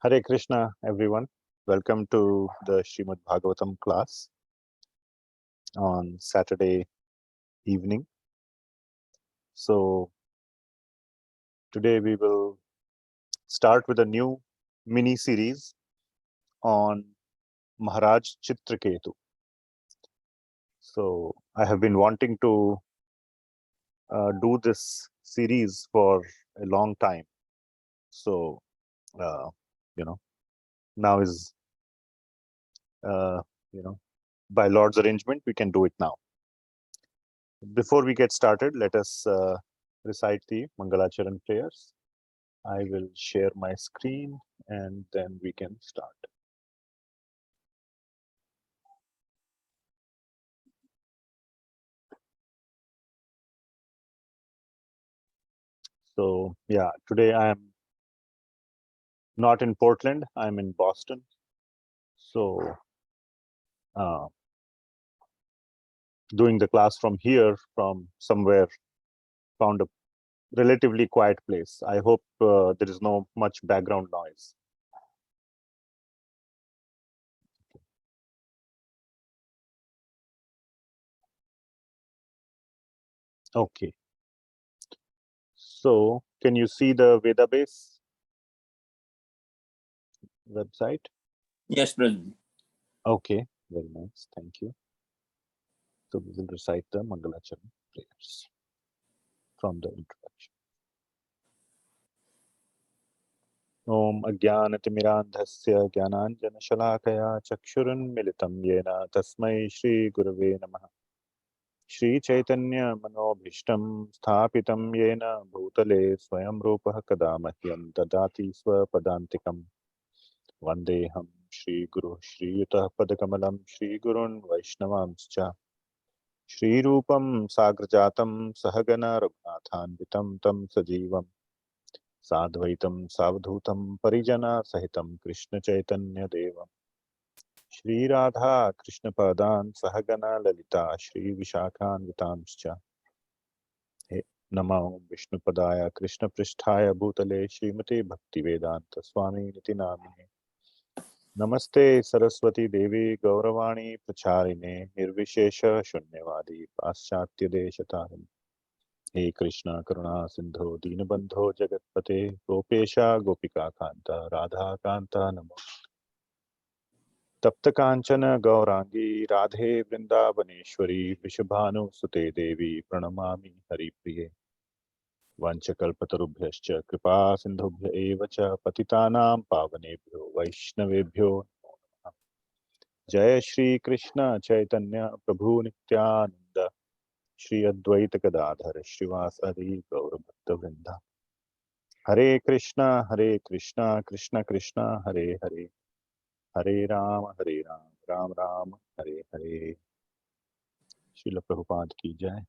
Hare Krishna, everyone. Welcome to the Srimad Bhagavatam class on Saturday evening. So today we will start with a new mini series on Maharaja Chitraketu. So I have been wanting to do this series for a long time. So, now is, by Lord's arrangement, we can do it now. Before we get started, let us recite the Mangalacharan prayers. I will share my screen and then we can start. So, yeah, today I am not in Portland, I'm in Boston. So, doing the class from here, from somewhere, found a relatively quiet place. I hope there is no much background noise. Okay. So, can you see the Vedabase website? Yes, brother. Okay, very nice. Thank you. So we will recite the Mangalacharan prayers from the introduction. Om Ajnanatimirandhasya Jnananjanashalakaya Chakshurunmilitam Yena Tasmai Shri Gurave Namaha. Shri Chaitanya Manobhishtam Sthapitam Yena Bhutale Swayam Rupah Kadamahyam Dadati Swapadantikam Vandeham Shri Guru Shri Yutah Padakamalam Shri Gurun Vaishnavamscha Shri Rupam Sagrajatam Sahagana Raghunathanvitam Tam Sajivam Sadvaitam Savdhutam Parijana Sahitam Krishna Chaitanya Devam Shri Radha Krishna Padan Sahagana Lalita Shri Vishakhan Vitamscha Namo Vishnu Padaya Krishna Pristhaya Bhutale Srimati Bhakti Vedanta Swami Niti Namine Namaste Saraswati Devi Gauravani Pracharine Nirvishesha Shunyavadi Paschatya Deshatarine He Krishna Karuna Sindho Dinabandho Jagatpate Gopesha Gopika Kanta Radha Kanta Namo Tapta Kanchana Gaurangi Radhe Vrindavaneshwari Vishabhanu Sute Devi Pranamami Hari Priye Vanchakalpatarubhyascha Kripa Sindhubhya Evacha Patitanam Pavanebhyo Vaishnavebhyo Jai Shri Krishna Chaitanya Prabhu Nityananda Shri Advaita Gadadhar Srivasadi Gaur Bhakta Vrinda Hare Krishna Krishna Krishna Hare Hare Hare Ram Ram Ram Hare Hare Srila Prabhupada ki jai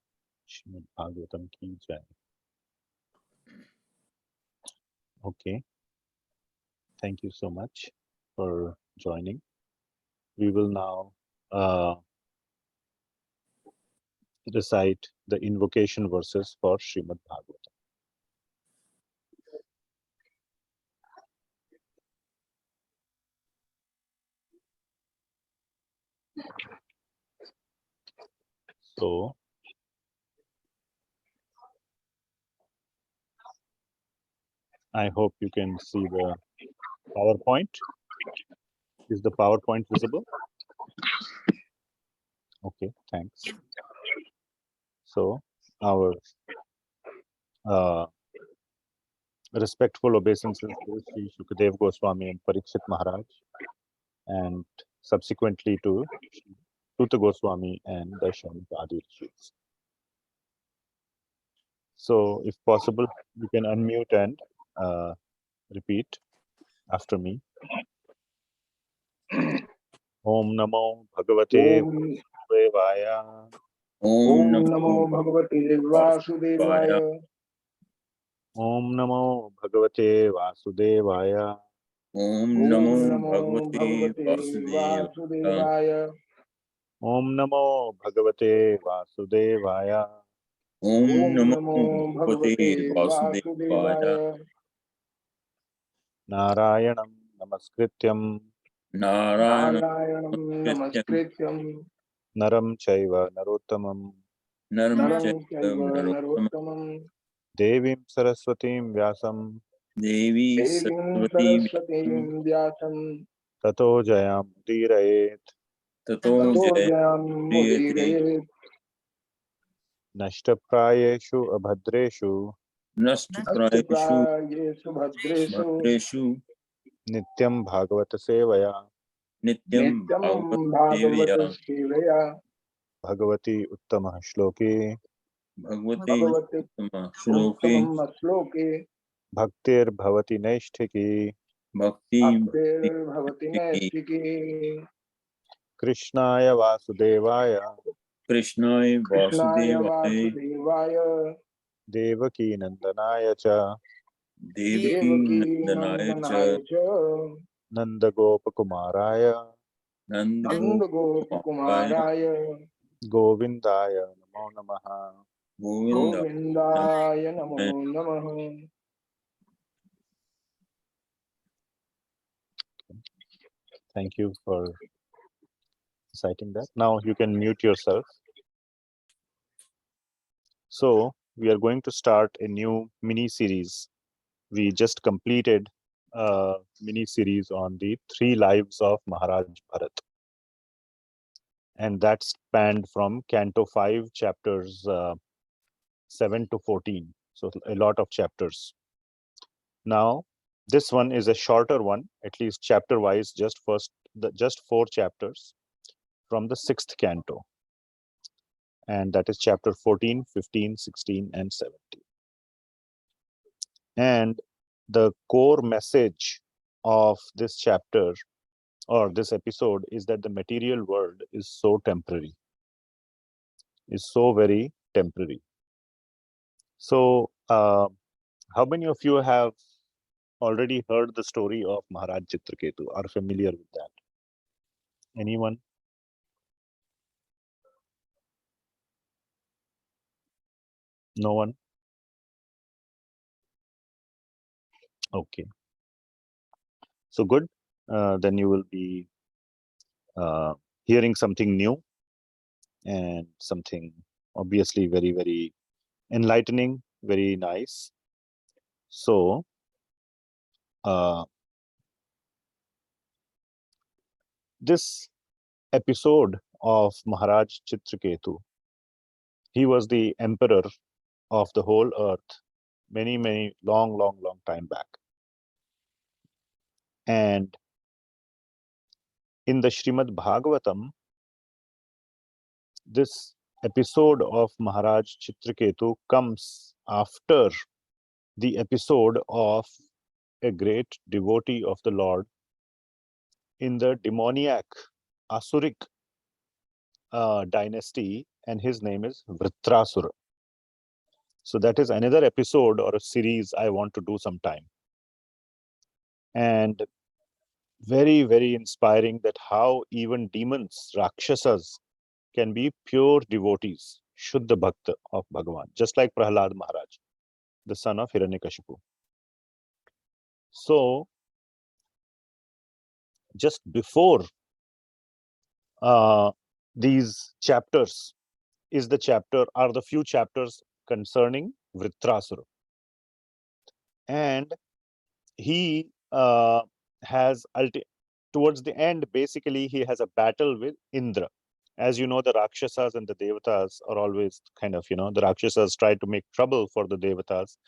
Srimad Bhagavatam ki jai. Okay, thank you so much for joining. We will now recite the invocation verses for Srimad Bhagavatam. So, I hope you can see the PowerPoint. Is the PowerPoint visible? Okay, thanks. So, our respectful obeisances to Sri Sukadeva Goswami and Parikshit Maharaj, and subsequently to Suta Goswami and the Adi Rishis. So, if possible, you can unmute and repeat after me. Om Namo Bhagavate Vasudevaya. Om Namo Bhagavate Vasudevaya. Om Namo Bhagavate Vasudevaya. Om Namo Bhagavate Vasudevaya. Om Namo Bhagavate Vasudevaya. Om Namo Bhagavate Vasudevaya. Narayanam Namaskrityam Narayanam Narayanam Namaskrityam Namaskrityam Naram Chaiva Narottamam Naram Naram Chaiva Chaiva Narottamam Narottamam Devim Saraswatim Vyasam Devi Devim Saraswati Vyasam Saraswatim Vyasam Tato Jayam Dirayet Tato Tato Jaya Jayam Priyate Mudire Nashtaprayeshu Abhadreshu Nashtaprayeshu Ashtaprayesu Bhadresu Bhadreshu Nityam Bhagavata Sevaya Nityam Bhagavad Nityam Bhagavata Sevaya Sevaya Bhagavati Uttama Shloki Bhagavate Bhagavate Uttama Shloke Uttamam Shloke Bhaktir Bhavati Naishtiki Bhakti Bhakti Bhaktir Bhavati Bhakti Naistiki Krishnaya Vasudevaya Krishnaya Krishnaya Vasudevaya Vasudevaya Devaki Nandanaya Cha Devaki Devaki Nandanaya Cha Nandanaya Cha Nanda Gopakumaraya Nanda Nanda Gopalaya Gopakumaraya Govindaya Namo Namaha. Govinda. Govindaya Namo Namaha. Thank you for citing that. Now you can mute yourself. So we are going to start a new mini series. We just completed a mini series on the 3 lives of Maharaj Bharat. And that spanned from Canto 5, chapters 7 to 14. So a lot of chapters. Now, this one is a shorter one, at least chapter wise, just 4 chapters from the 6th canto. And that is chapter 14, 15, 16, and 17. And the core message of this chapter or this episode is that the material world is so temporary, is so very temporary. So, how many of you have already heard the story of Maharaja Chitraketu, are familiar with that? Anyone? No one? Okay. So good. Then you will be hearing something new and something obviously very, very enlightening, very nice. So, this episode of Maharaj Chitraketu, he was the emperor of the whole earth many, many, long time back. And in the Srimad Bhagavatam, this episode of Maharaj Chitraketu comes after the episode of a great devotee of the Lord in the demoniac Asuric dynasty, and his name is Vritrasura. So that is another episode or a series I want to do sometime. And very, very inspiring that how even demons, Rakshasas, can be pure devotees, Shuddha Bhakta of Bhagavan, just like Prahlad Maharaj, the son of Hiranyakashipu. So, just before these chapters is the few chapters concerning Vritrasura. And he has, towards the end, basically, he has a battle with Indra. As you know, the Rakshasas and the Devatas are always kind of, the Rakshasas try to make trouble for the Devatas.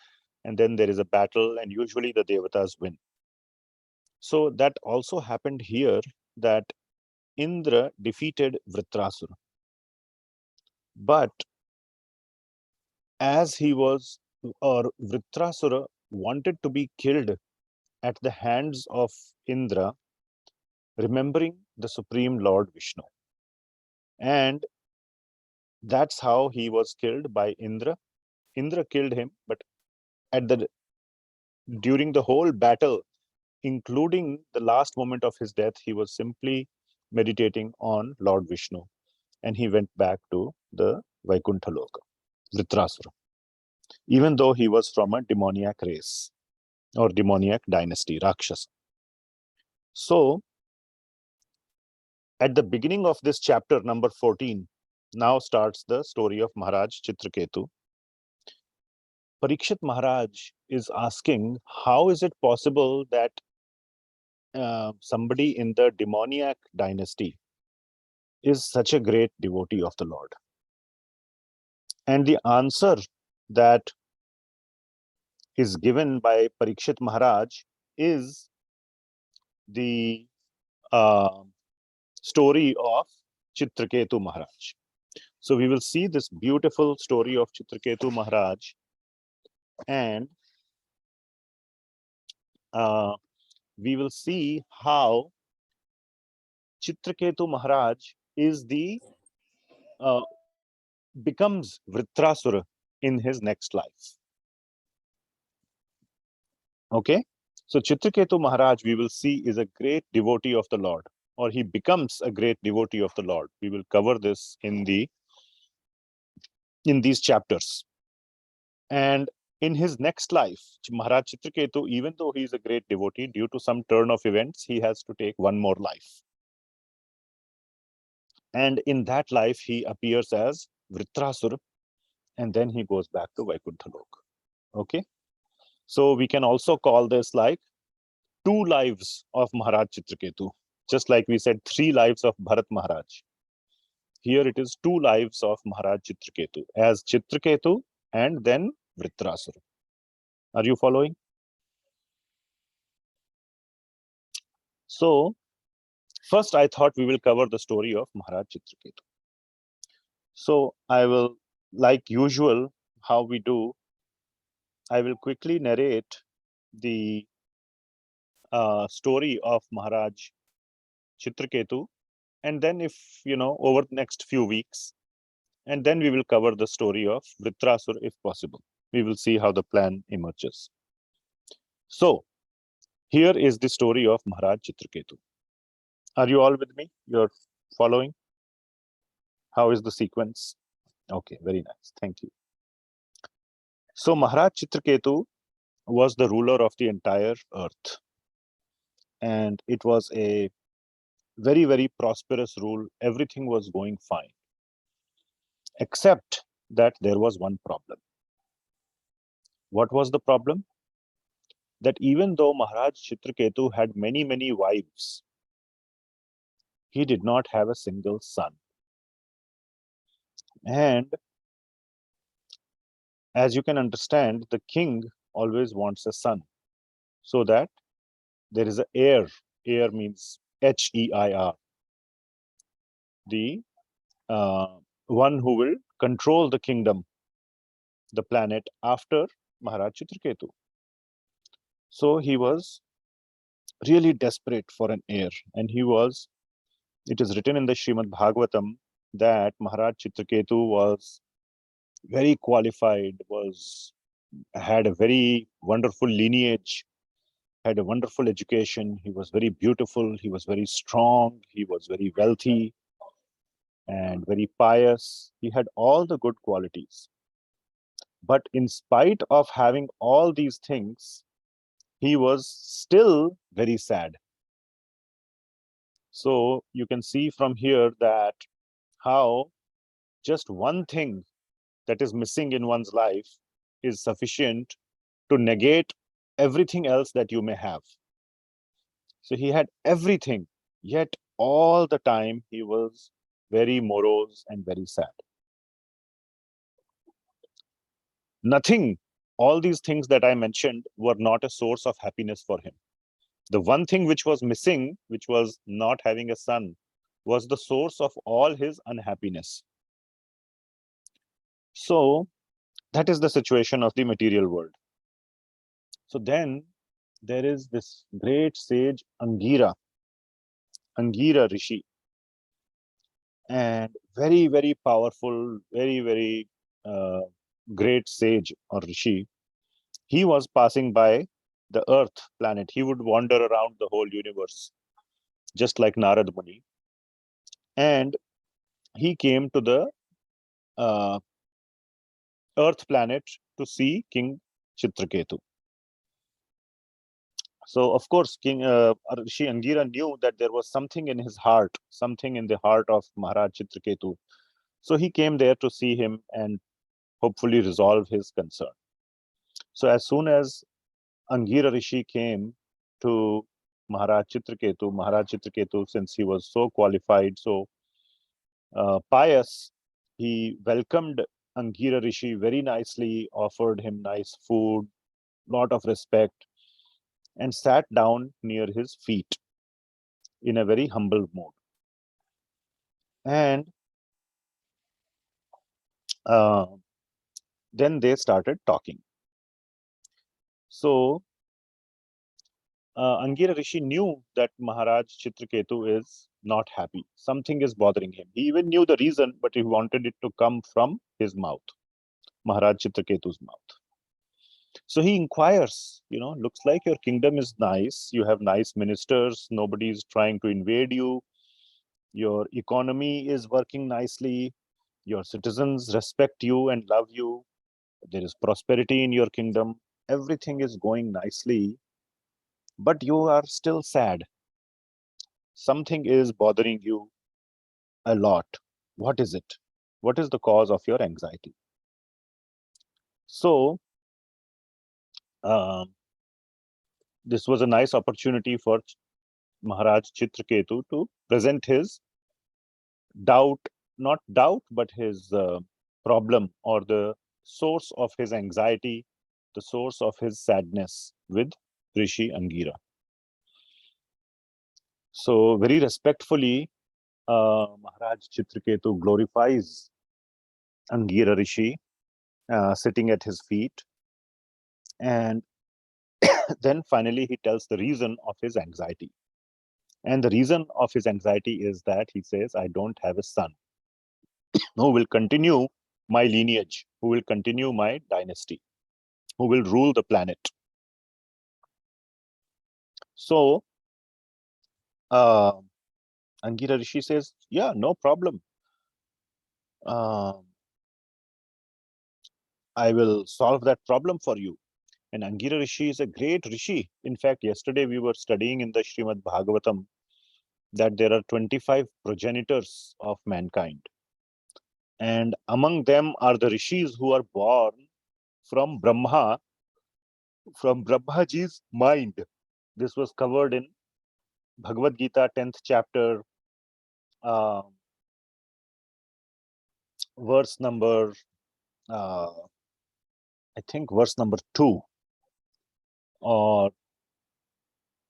And then there is a battle, and usually the Devatas win. So that also happened here, that Indra defeated Vritrasura. But as Vritrasura wanted to be killed at the hands of Indra, remembering the Supreme Lord Vishnu. And that's how he was killed by Indra. Indra killed him, but during the whole battle, including the last moment of his death, he was simply meditating on Lord Vishnu. And he went back to the Vaikuntha Loka, Vritrasura, even though he was from a demoniac race or demoniac dynasty, Rakshasa. So, at the beginning of this chapter, number 14, now starts the story of Maharaja Chitraketu. Parikshit Maharaj is asking, how is it possible that somebody in the demoniac dynasty is such a great devotee of the Lord? And the answer that is given by Parikshit Maharaj is the story of Chitraketu Maharaj. So we will see this beautiful story of Chitraketu Maharaj, and we will see how Chitraketu Maharaj is the becomes Vritrasura in his next life. Okay, so Chitraketu Maharaj, we will see, is a great devotee of the Lord, or he becomes a great devotee of the Lord. We will cover this in these chapters. And in his next life, Maharaj Chitraketu, even though he is a great devotee, due to some turn of events, he has to take one more life. And in that life, he appears as Vritrasura, and then he goes back to Vaikuntha Lok. Okay, so we can also call this like 2 lives of Maharaj Chitraketu, just like we said 3 lives of Bharat Maharaj. Here it is 2 lives of Maharaj Chitraketu, as Chitraketu and then Vritrasura. Are you following? So, first I thought we will cover the story of Maharaj Chitraketu. So, I will, like usual, how we do, I will quickly narrate the story of Maharaj Chitraketu, and then if, over the next few weeks, and then we will cover the story of Vritrasura if possible. We will see how the plan emerges. So, here is the story of Maharaj Chitraketu. Are you all with me? You're following? How is the sequence? Okay, very nice. Thank you. So, Maharaj Chitraketu was the ruler of the entire earth. And it was a very, very prosperous rule. Everything was going fine. Except that there was one problem. What was the problem? That even though Maharaj Chitraketu had many, many wives, he did not have a single son. And as you can understand, the king always wants a son, so that there is an heir. Heir means H-E-I-R. The one who will control the kingdom, the planet, after Maharaj Chitraketu. So he was really desperate for an heir, and it is written in the Srimad Bhagavatam that Maharaj Chitraketu was very qualified, had a very wonderful lineage, had a wonderful education. He was very beautiful. He was very strong. He was very wealthy and very pious. He had all the good qualities. But in spite of having all these things, he was still very sad. So you can see from here that how just one thing that is missing in one's life is sufficient to negate everything else that you may have. So he had everything, yet all the time he was very morose and very sad. Nothing, all these things that I mentioned were not a source of happiness for him. The one thing which was missing, which was not having a son, was the source of all his unhappiness. So that is the situation of the material world. So then there is this great sage Angira Rishi, and very, very powerful, very, very great sage or Rishi. He was passing by the Earth planet. He would wander around the whole universe, just like Narada Muni. And he came to the Earth planet to see King Chitraketu. So, of course, King Rishi Angira knew that there was something in his heart, something in the heart of Maharaj Chitraketu. So he came there to see him and hopefully resolve his concern. So as soon as Angira Rishi came to Maharaj Chitraketu, since he was so qualified, so pious, he welcomed Angira Rishi very nicely, offered him nice food, lot of respect, and sat down near his feet in a very humble mode. And then they started talking. So Angira Rishi knew that Maharaj Chitraketu is not happy. Something is bothering him. He even knew the reason, but he wanted it to come from his mouth, Maharaj Chitraketu's mouth. So he inquires, looks like your kingdom is nice. You have nice ministers. Nobody is trying to invade you. Your economy is working nicely. Your citizens respect you and love you. There is prosperity in your kingdom. Everything is going nicely, but you are still sad. Something is bothering you a lot. What is it? What is the cause of your anxiety? So, this was a nice opportunity for Maharaj Chitraketu to present his doubt, not doubt, but his problem or the source of his anxiety, the source of his sadness with Rishi Angira. So, very respectfully, Maharaj Chitraketu glorifies Angira Rishi, sitting at his feet, and then finally he tells the reason of his anxiety. And the reason of his anxiety is that he says, I don't have a son who will continue my lineage, who will continue my dynasty, who will rule the planet. So Angira Rishi says, yeah, no problem. I will solve that problem for you. And Angira Rishi is a great Rishi. In fact, yesterday we were studying in the Srimad Bhagavatam that there are 25 progenitors of mankind. And among them are the Rishis who are born from Brahma, from Brahmaji's mind. This was covered in Bhagavad Gita, 10th chapter, verse number, I think verse number 2, or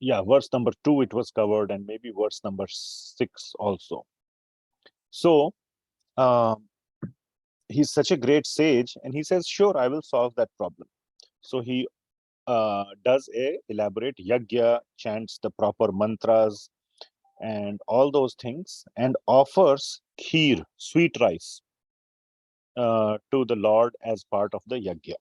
yeah, verse number 2 it was covered, and maybe verse number 6 also. So he's such a great sage, and he says, sure, I will solve that problem. So he does a elaborate yagya, chants the proper mantras and all those things, and offers kheer, sweet rice, to the Lord as part of the yagya.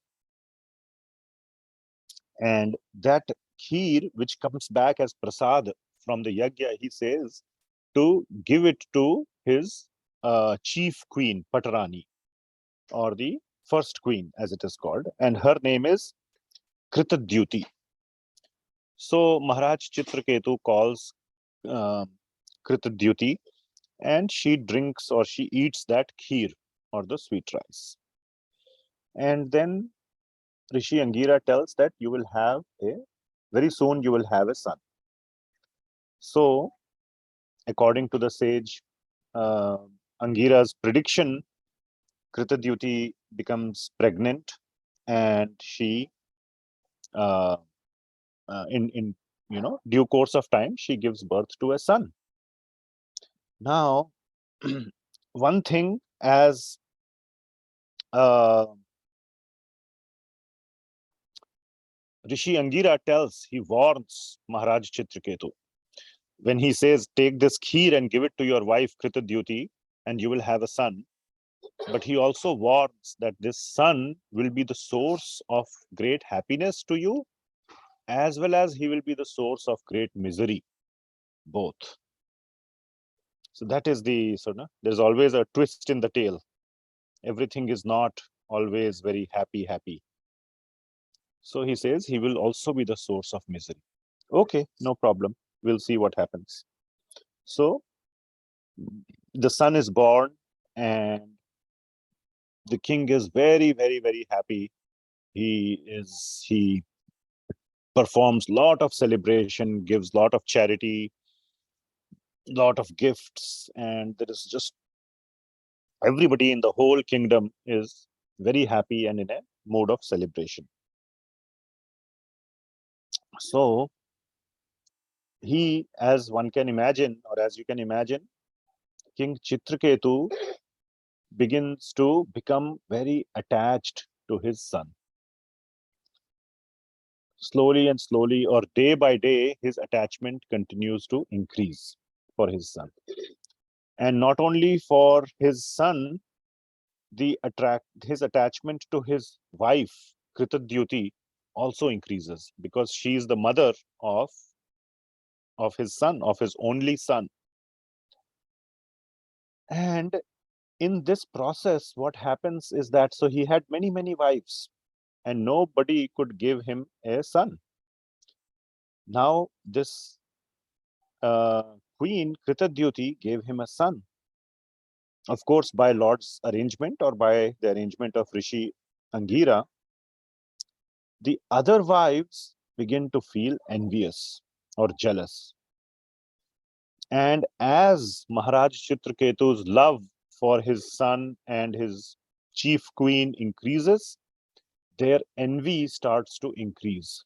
And that kheer, which comes back as prasad from the yagya, he says to give it to his chief queen, Patarani, or the first queen as it is called, and her name is Kritdyuti. So Maharaj Chitraketu calls Kritdyuti, and she drinks or she eats that kheer or the sweet rice. And then Rishi Angira tells that you will have very soon you will have a son. So according to the sage Angira's prediction, Kritdyuti becomes pregnant, and she in due course of time she gives birth to a son. Now one thing, as Rishi Angira tells, he warns Maharaj Chitraketu when he says, take this kheer and give it to your wife Kritdyuti and you will have a son. But he also warns that this son will be the source of great happiness to you, as well as he will be the source of great misery, both. So that is there's always a twist in the tale. Everything is not always very happy. So he says he will also be the source of misery. Okay, no problem. We'll see what happens. So the son is born, and the king is very, very, very happy. He performs lot of celebration, gives lot of charity, lot of gifts, and there is just everybody in the whole kingdom is very happy and in a mood of celebration. So he, as one can imagine, or as you can imagine, King Chitraketu begins to become very attached to his son. Slowly and slowly, or day by day, his attachment continues to increase for his son. And not only for his son, his attachment to his wife, Kritdyuti, also increases, because she is the mother of his son, of his only son. And in this process, what happens is that, so he had many, many wives, and nobody could give him a son. Now, this Queen Kritdyuti gave him a son. Of course, by Lord's arrangement, or by the arrangement of Rishi Angira. The other wives begin to feel envious or jealous. And as Maharaja Chitraketu's love for his son and his chief queen increases, their envy starts to increase.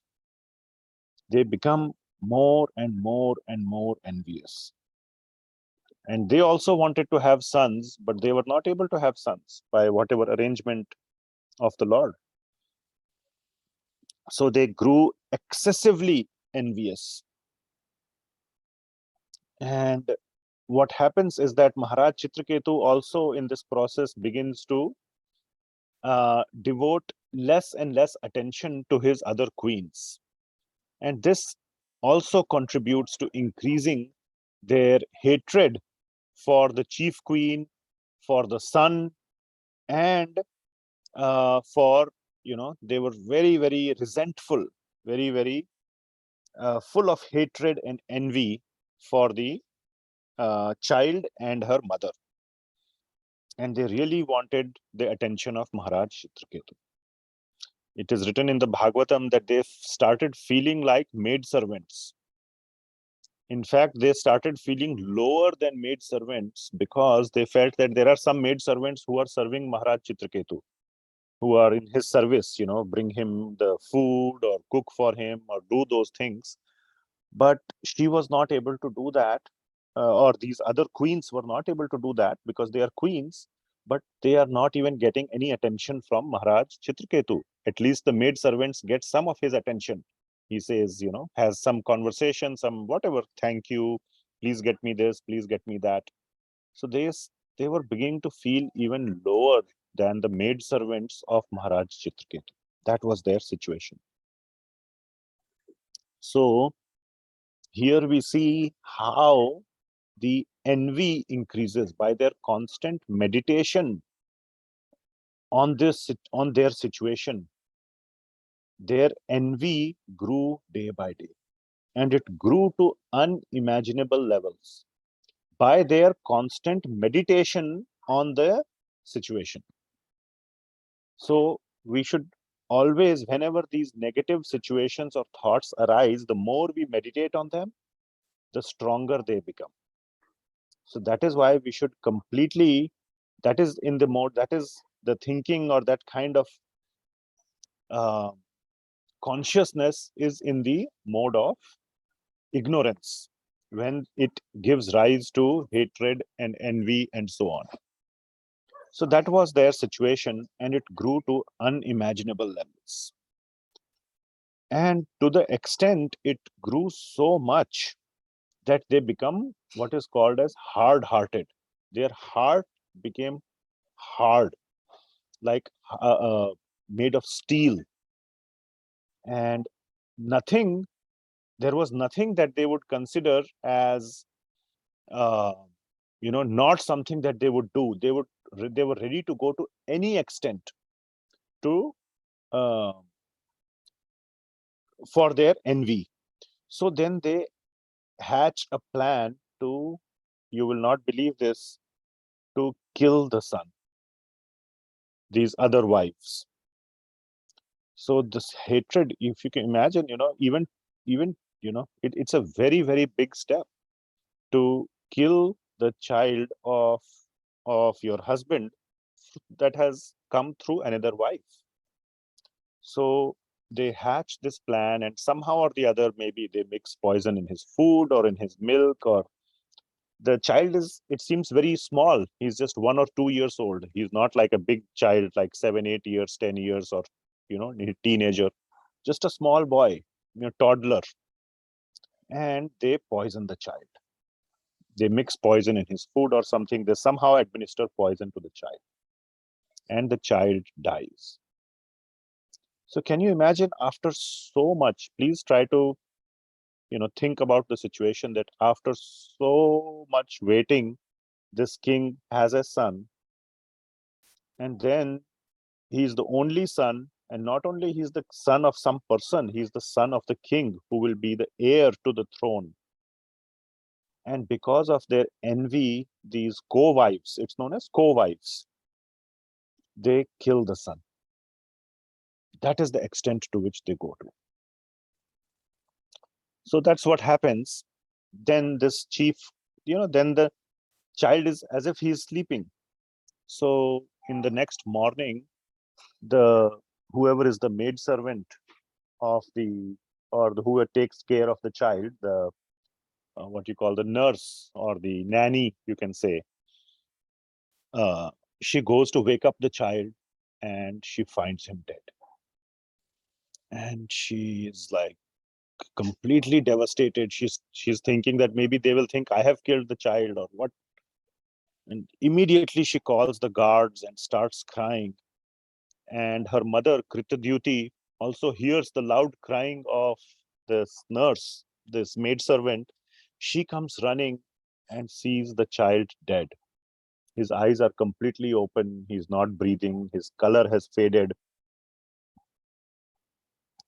They become more and more and more envious. And they also wanted to have sons, but they were not able to have sons by whatever arrangement of the Lord. So they grew excessively envious. And what happens is that Maharaj Chitraketu also in this process begins to devote less and less attention to his other queens. And this also contributes to increasing their hatred for the chief queen, for the son, and for, they were very, very resentful, very, very full of hatred and envy for the child and her mother. And they really wanted the attention of Maharaj Chitraketu. It is written in the Bhagavatam that they started feeling like maid servants. In fact, they started feeling lower than maid servants, because they felt that there are some maid servants who are serving Maharaj Chitraketu, who are in his service, bring him the food or cook for him or do those things. But she was not able to do that, or these other queens were not able to do that, because they are queens, but they are not even getting any attention from Maharaj Chitraketu. At least the maid servants get some of his attention. He says, has some conversation, some whatever, thank you, please get me this, please get me that. So they were beginning to feel even lower than the maid servants of Maharaj Chitraketu. That was their situation. So here we see how the envy increases by their constant meditation on their situation. Their envy grew day by day, and it grew to unimaginable levels by their constant meditation on the situation. So we should always, whenever these negative situations or thoughts arise, the more we meditate on them, the stronger they become. So that is why we should completely, that is in the mode, that is the thinking, or that kind of consciousness is in the mode of ignorance, when it gives rise to hatred and envy and so on. So that was their situation, and it grew to unimaginable levels. And to the extent it grew so much that they become what is called as hard-hearted. Their heart became hard, like made of steel, and there was nothing that they would consider as not something that they would do. They were ready to go to any extent to for their envy. So then they hatch a plan to, you will not believe this, to kill the son, these other wives. So this hatred, if you can imagine, even it's a very, very big step to kill the child of your husband that has come through another wife. So they hatch this plan, and somehow or the other, maybe they mix poison in his food or in his milk, or the child is, it seems, very small. He's just 1 or 2 years old. He's not like a big child, like 7, 8 years, 10 years, or a teenager. Just a small boy, toddler. And they poison the child. They mix poison in his food or something. They somehow administer poison to the child, and the child dies. So can you imagine, after so much, please try to think about the situation, that after so much waiting, this king has a son, and then he's the only son, and not only he's the son of some person, he's the son of the king who will be the heir to the throne. And because of their envy, these co-wives, it's known as co-wives, they kill the son. That is the extent to which they go to. So that's what happens. Then this chief, then the child is as if he's sleeping. So in the next morning, whoever is the maid servant of whoever takes care of the child, the what you call the nurse or the nanny, you can say, she goes to wake up the child, and she finds him dead. And she is like completely devastated. She's thinking that maybe they will think I have killed the child or what. And immediately she calls the guards and starts crying. And her mother, Kritdyuti, also hears the loud crying of this nurse, this maidservant. She comes running and sees the child dead. His eyes are completely open. He's not breathing. His color has faded.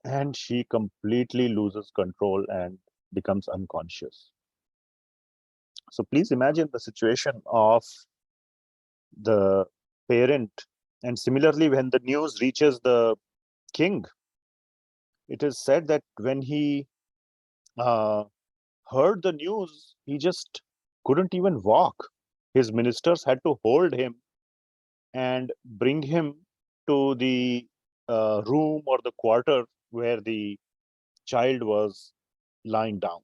And she completely loses control and becomes unconscious. So please imagine the situation of the parent. And similarly, when the news reaches the king, it is said that when he heard the news, he just couldn't even walk. His ministers had to hold him and bring him to the room or the quarter where the child was lying down.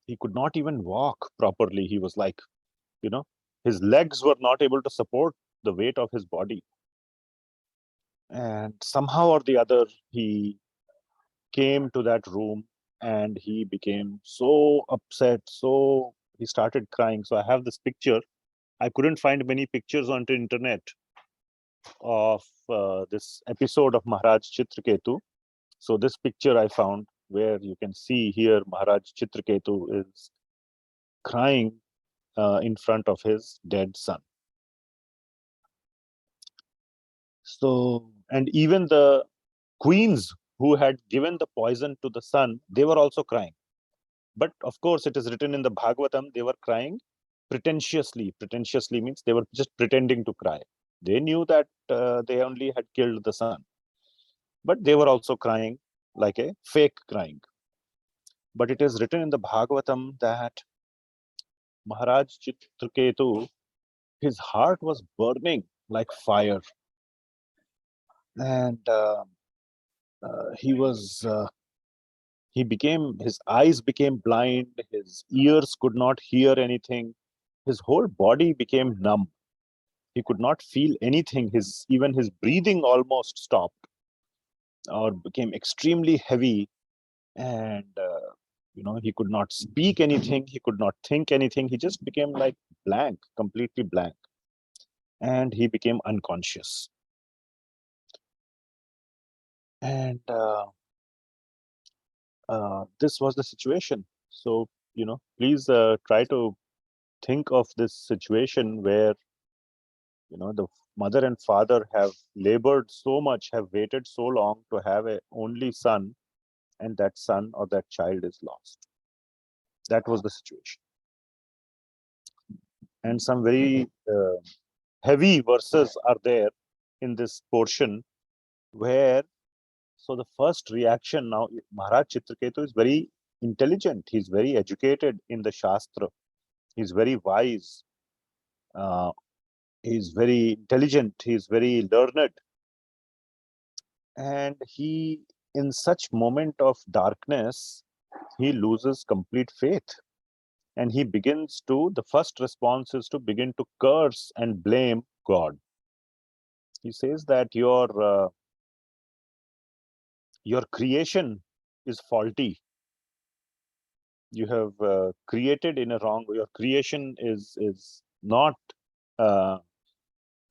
He could not even walk properly. He was like, his legs were not able to support the weight of his body. And somehow or the other, he came to that room, and he became so upset. So he started crying. So I have this picture. I couldn't find many pictures on the internet of this episode of Maharaja Chitraketu. So this picture I found, where you can see here Maharaja Chitraketu is crying in front of his dead son. So, and even the queens who had given the poison to the son, they were also crying. But of course, it is written in the Bhagavatam, they were crying pretentiously. Pretentiously means they were just pretending to cry. They knew that they only had killed the son. But they were also crying like a fake crying. But it is written in the Bhagavatam that Maharaj Chitraketu, his heart was burning like fire. And his eyes became blind, his ears could not hear anything, his whole body became numb. He could not feel anything. Even his breathing almost stopped or became extremely heavy. And he could not speak anything, he could not think anything. He just became like blank, completely blank, and he became unconscious. And this was the situation. So please try to think of this situation where the mother and father have labored so much, have waited so long to have a only son, and that son or that child is lost. That was the situation. And some very heavy verses are there in this portion where, so the first reaction now, Maharaj Chitraketu is very intelligent. He's very educated in the Shastra. He's very wise. He's very intelligent. He's very learned. And he, in such moment of darkness, he loses complete faith. And he begins to, the first response is to begin to curse and blame God. He says that your creation is faulty. You have created in a wrong way. Your creation is not,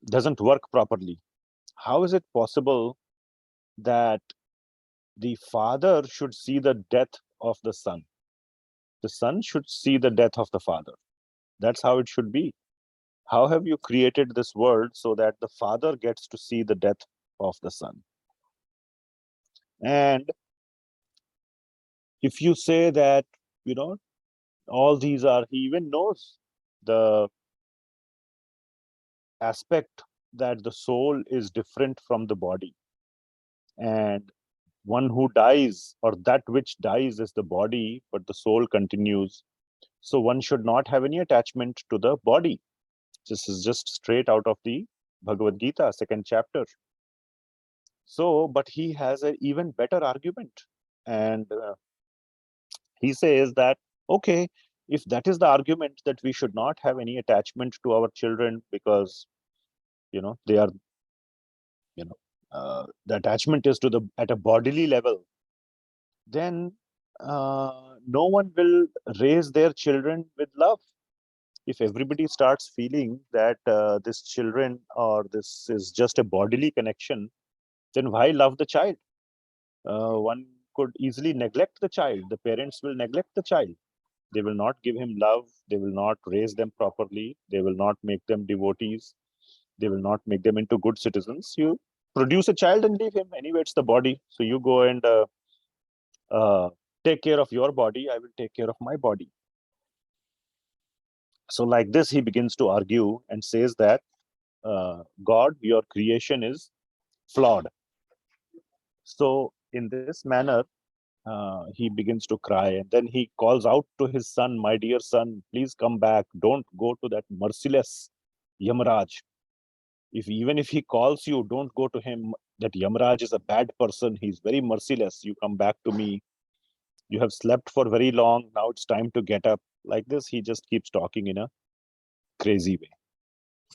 doesn't work properly. How is it possible that the father should see the death of the son? The son should see the death of the father. That's how it should be. How have you created this world so that the father gets to see the death of the son? And if you say that, all these are, he even knows the aspect that the soul is different from the body. And one who dies, or that which dies, is the body, but the soul continues. So one should not have any attachment to the body. This is just straight out of the Bhagavad Gita, 2nd chapter. So, but he has an even better argument. And he says that, okay, if that is the argument that we should not have any attachment to our children because, they are, the attachment is to at a bodily level, then no one will raise their children with love. If everybody starts feeling that this children or this is just a bodily connection, then why love the child? One could easily neglect the child. The parents will neglect the child. They will not give him love. They will not raise them properly. They will not make them devotees. They will not make them into good citizens. You produce a child and leave him. Anyway, it's the body. So you go and take care of your body. I will take care of my body. So like this, he begins to argue and says that God, your creation is flawed. So in this manner, he begins to cry, and then he calls out to his son, my dear son, please come back. Don't go to that merciless Yamaraj. Even if he calls you, don't go to him. That Yamaraj is a bad person. He's very merciless. You come back to me. You have slept for very long. Now it's time to get up. Like this, he just keeps talking in a crazy way.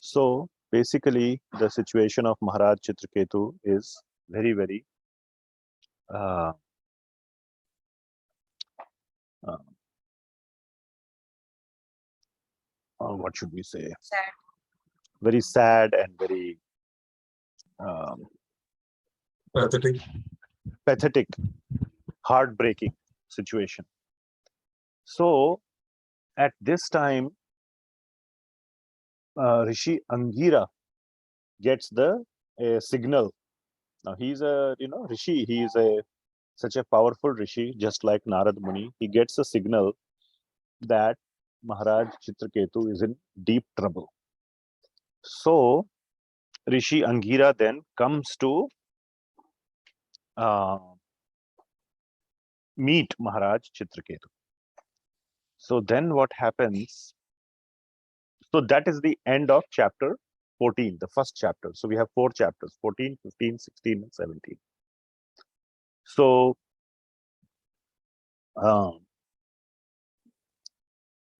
So basically, the situation of Maharaj Chitraketu is very, very what should we say? Sad. Very sad and very pathetic, heartbreaking situation. So at this time, Rishi Angira gets the signal. Now he's a rishi. He is such a powerful rishi, just like Narada Muni. He gets a signal that Maharaj Chitraketu is in deep trouble. So Rishi Angira then comes to meet Maharaj Chitraketu. So then what happens? So that is the end of chapter 14, the first chapter. So we have 4 chapters, 14, 15, 16, and 17. So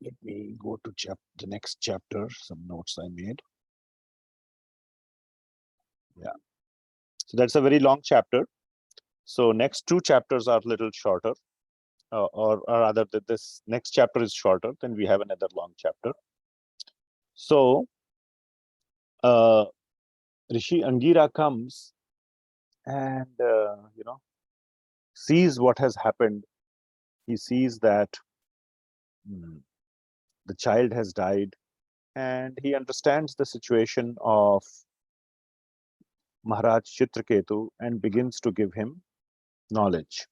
let me go to the next chapter, some notes I made. Yeah. So that's a very long chapter. So next 2 chapters are a little shorter, or rather this next chapter is shorter, then we have another long chapter. So Rishi Angira comes and, sees what has happened. He sees that the child has died, and he understands the situation of Maharaj Chitraketu and begins to give him knowledge.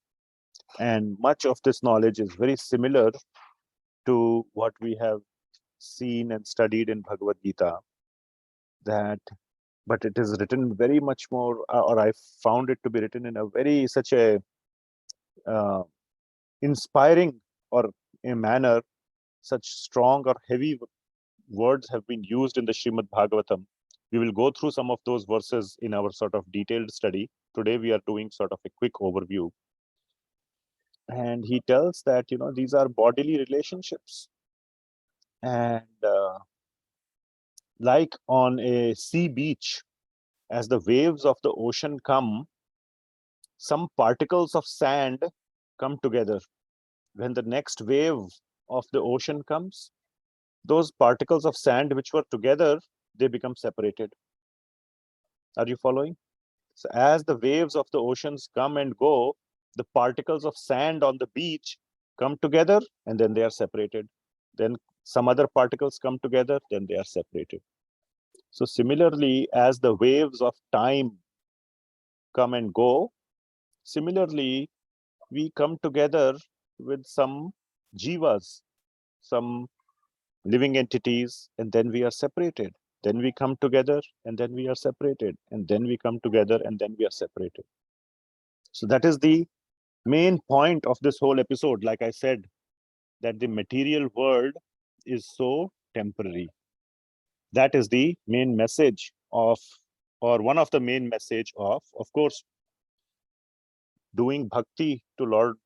And much of this knowledge is very similar to what we have seen and studied in Bhagavad Gita. But it is written very much more, or I found it to be written in a very such a inspiring or a manner. Such strong or heavy words have been used in the Srimad Bhagavatam. We will go through some of those verses in our sort of detailed study. Today we are doing sort of a quick overview. And he tells that, these are bodily relationships. And like on a sea beach, as the waves of the ocean come, some particles of sand come together. When the next wave of the ocean comes, those particles of sand which were together, they become separated. Are you following? So as the waves of the oceans come and go, the particles of sand on the beach come together and then they are separated. Then some other particles come together, then they are separated. So similarly, as the waves of time come and go, similarly, we come together with some jivas, some living entities, and then we are separated. Then we come together and then we are separated. And then we come together and then we are separated. So that is the main point of this whole episode. Like I said, that the material world is so temporary. That is the main message of, or one of the main message of course, doing bhakti to Lord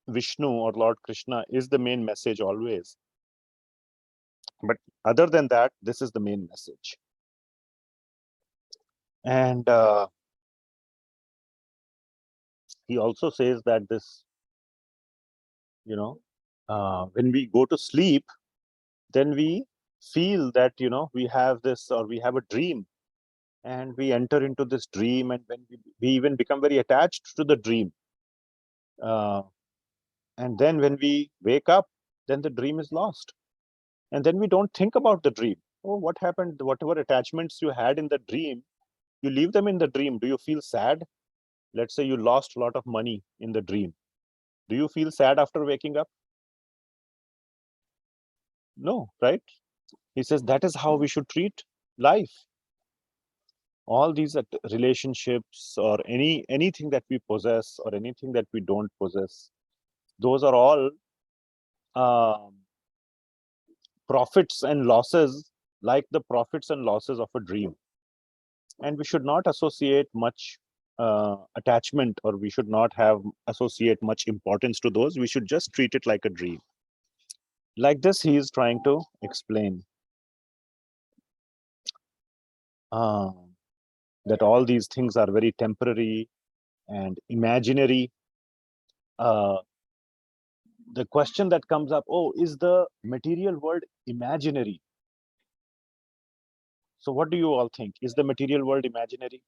Vishnu or Lord Krishna is the main message always. But other than that, this is the main message. And he also says that this, when we go to sleep, then we feel that, we have this, or we have a dream, and we enter into this dream, and when we even become very attached to the dream. And then when we wake up, then the dream is lost. And then we don't think about the dream. Oh, what happened? Whatever attachments you had in the dream, you leave them in the dream. Do you feel sad? Let's say you lost a lot of money in the dream. Do you feel sad after waking up? No, right? He says that is how we should treat life. All these relationships, or anything that we possess or anything that we don't possess, those are all profits and losses, like the profits and losses of a dream. And we should not associate much attachment, or we should not associate much importance to those. We should just treat it like a dream. Like this, he is trying to explain that all these things are very temporary and imaginary. The question that comes up, oh, is the material world imaginary? So what do you all think? Is the material world imaginary?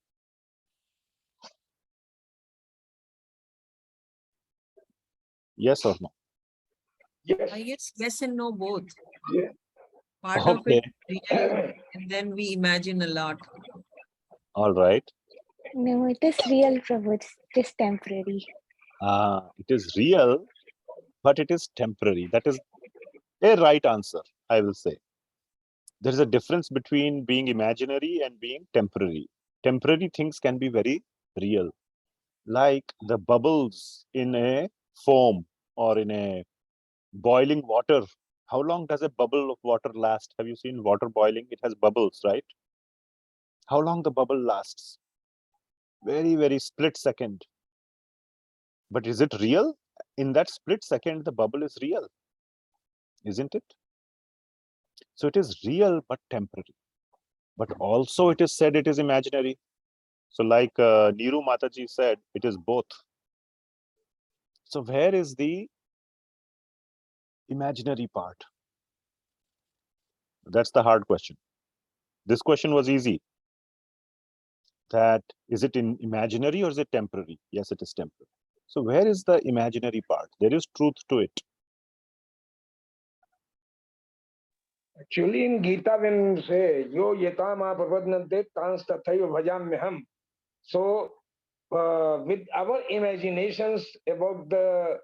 Yes or no? Yes. I guess yes and no both. Yeah. Part of Okay. it real, and then we imagine a lot. All right. No, it is real, Prabhu. It's just temporary. It is real, but it is temporary. That is a right answer, I will say. There is a difference between being imaginary and being temporary. Temporary things can be very real, like the bubbles in a foam or in a boiling water. How long does a bubble of water last? Have you seen water boiling? It has bubbles, right? How long the bubble lasts? Very, very split second. But is it real? In that split second, the bubble is real, isn't it? So it is real, but temporary. But also it is said it is imaginary. So like Neeru Mataji said, it is both. So where is the imaginary part? That's the hard question. This question was easy. That is it in imaginary or is it temporary? Yes, it is temporary. So where is the imaginary part? There is truth to it. Actually, in Gita, when say yo yatama prapadnante tans tathaiva bhajamyaham, so with our imaginations about the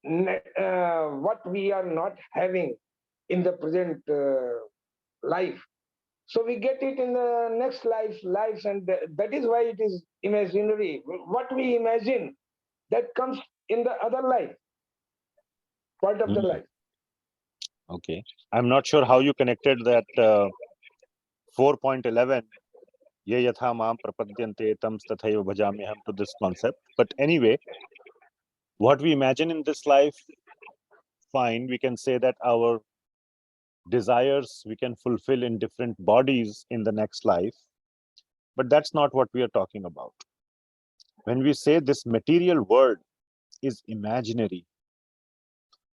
what we are not having in the present life. So we get it in the next lives, and that is why it is imaginary. What we imagine, that comes in the other life, part of the life. Okay. I'm not sure how you connected that 4.11, ye yatha maam prapadyante tam tathaiva bhajamyaham, to this concept. But anyway, what we imagine in this life, fine, we can say that our desires we can fulfill in different bodies in the next life. But that's not what we are talking about. When we say this material world is imaginary,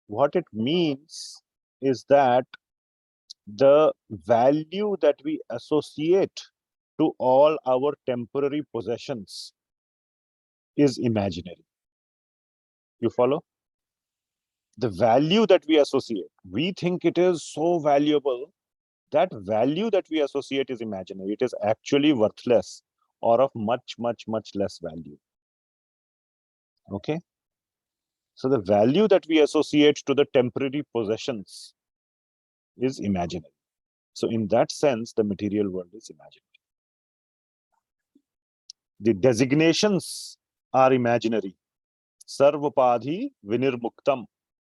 what it means is that the value that we associate to all our temporary possessions is imaginary. You follow? The value that we associate, we think it is so valuable. That value that we associate is imaginary. It is actually worthless or of much, much, much less value. Okay? So the value that we associate to the temporary possessions is imaginary. So in that sense, the material world is imaginary. The designations are imaginary. Sarvapadhi vinirmuktam.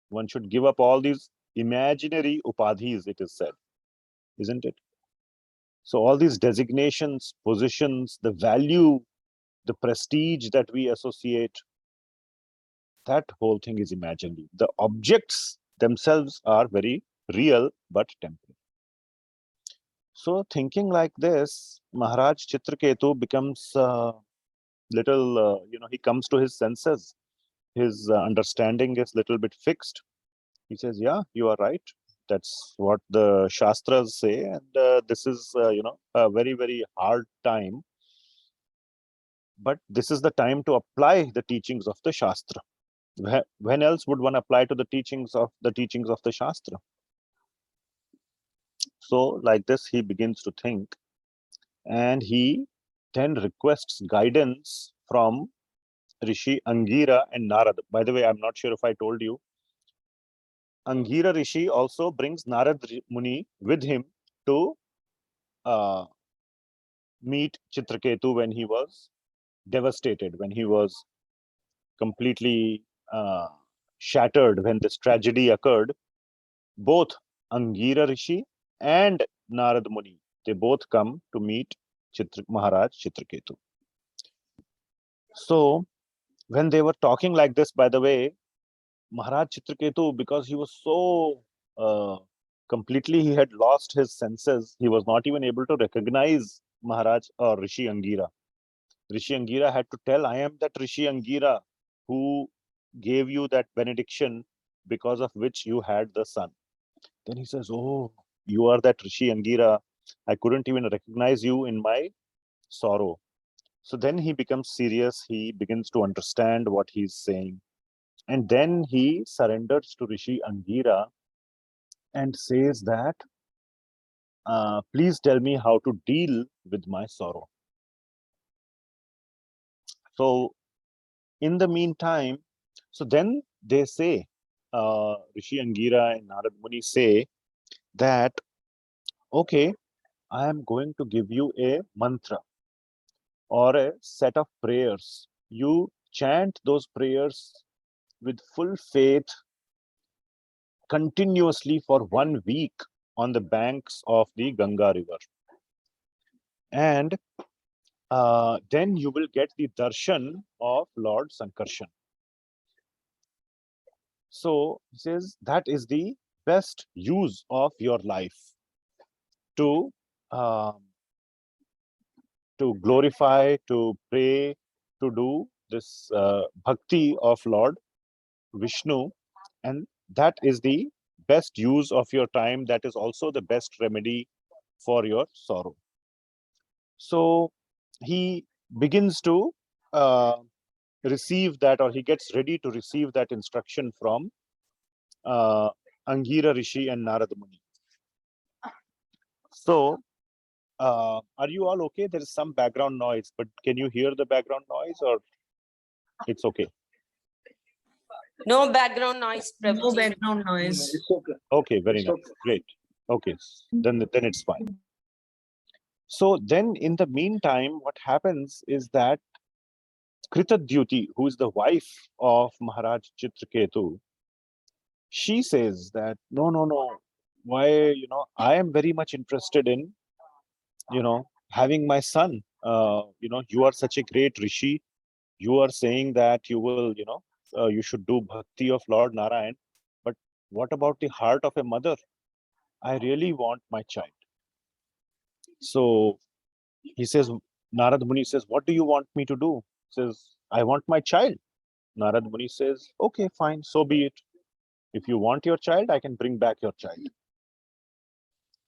One should give up all these imaginary upadhis, it is said, isn't it? So all these designations, positions, the value, the prestige that we associate, that whole thing is imaginary. The objects themselves are very real but temporary. So thinking like this, Maharaj Chitraketu becomes little, he comes to his senses. His understanding is little bit fixed. He says, yeah, you are right. That's what the Shastras say. And this is, a very, very hard time. But this is the time to apply the teachings of the Shastra. When else would one apply to the teachings of the Shastra? So like this, he begins to think, and he then requests guidance from Rishi Angira and Narada. By the way, I'm not sure if I told you, Angira Rishi also brings Narada Muni with him to meet Chitraketu when he was devastated, when he was completely shattered, when this tragedy occurred. Both Angira Rishi and Narada Muni, they both come to meet Maharaj Chitraketu. So when they were talking like this, by the way, Maharaj Chitraketu, because he was so completely, he had lost his senses. He was not even able to recognize Maharaj or Rishi Angira. Rishi Angira had to tell, I am that Rishi Angira who gave you that benediction because of which you had the son. Then he says, oh, you are that Rishi Angira. I couldn't even recognize you in my sorrow. So then he becomes serious. He begins to understand what he's saying. And then he surrenders to Rishi Angira and says that, please tell me how to deal with my sorrow. So in the meantime, so then they say, Rishi Angira and Narad Muni say that, okay, I am going to give you a mantra or a set of prayers. You chant those prayers with full faith continuously for 1 week on the banks of the Ganga river. And then you will get the darshan of Lord Sankarshan. So he says that is the best use of your life to glorify, to pray, to do this bhakti of Lord Vishnu, and that is the best use of your time. That is also the best remedy for your sorrow. So he begins to receive that, or he gets ready to receive that instruction from Angira Rishi and Narada Muni. So are you all okay? There is some background noise, but can you hear the background noise or it's okay? No background noise, No Prabhuji. background noise. It's okay. Okay, very It's nice. okay. Great. Okay, then it's fine. So then in the meantime, what happens is that Kritdyuti, who is the wife of Maharaja Chitraketu, she says that, no, why, I am very much interested in, having my son. You are such a great Rishi. You are saying that you will, you should do bhakti of Lord Narayan. But what about the heart of a mother? I really want my child. So he says, Narad Muni says, what do you want me to do? He says, I want my child. Narad Muni says, okay, fine, so be it. If you want your child, I can bring back your child.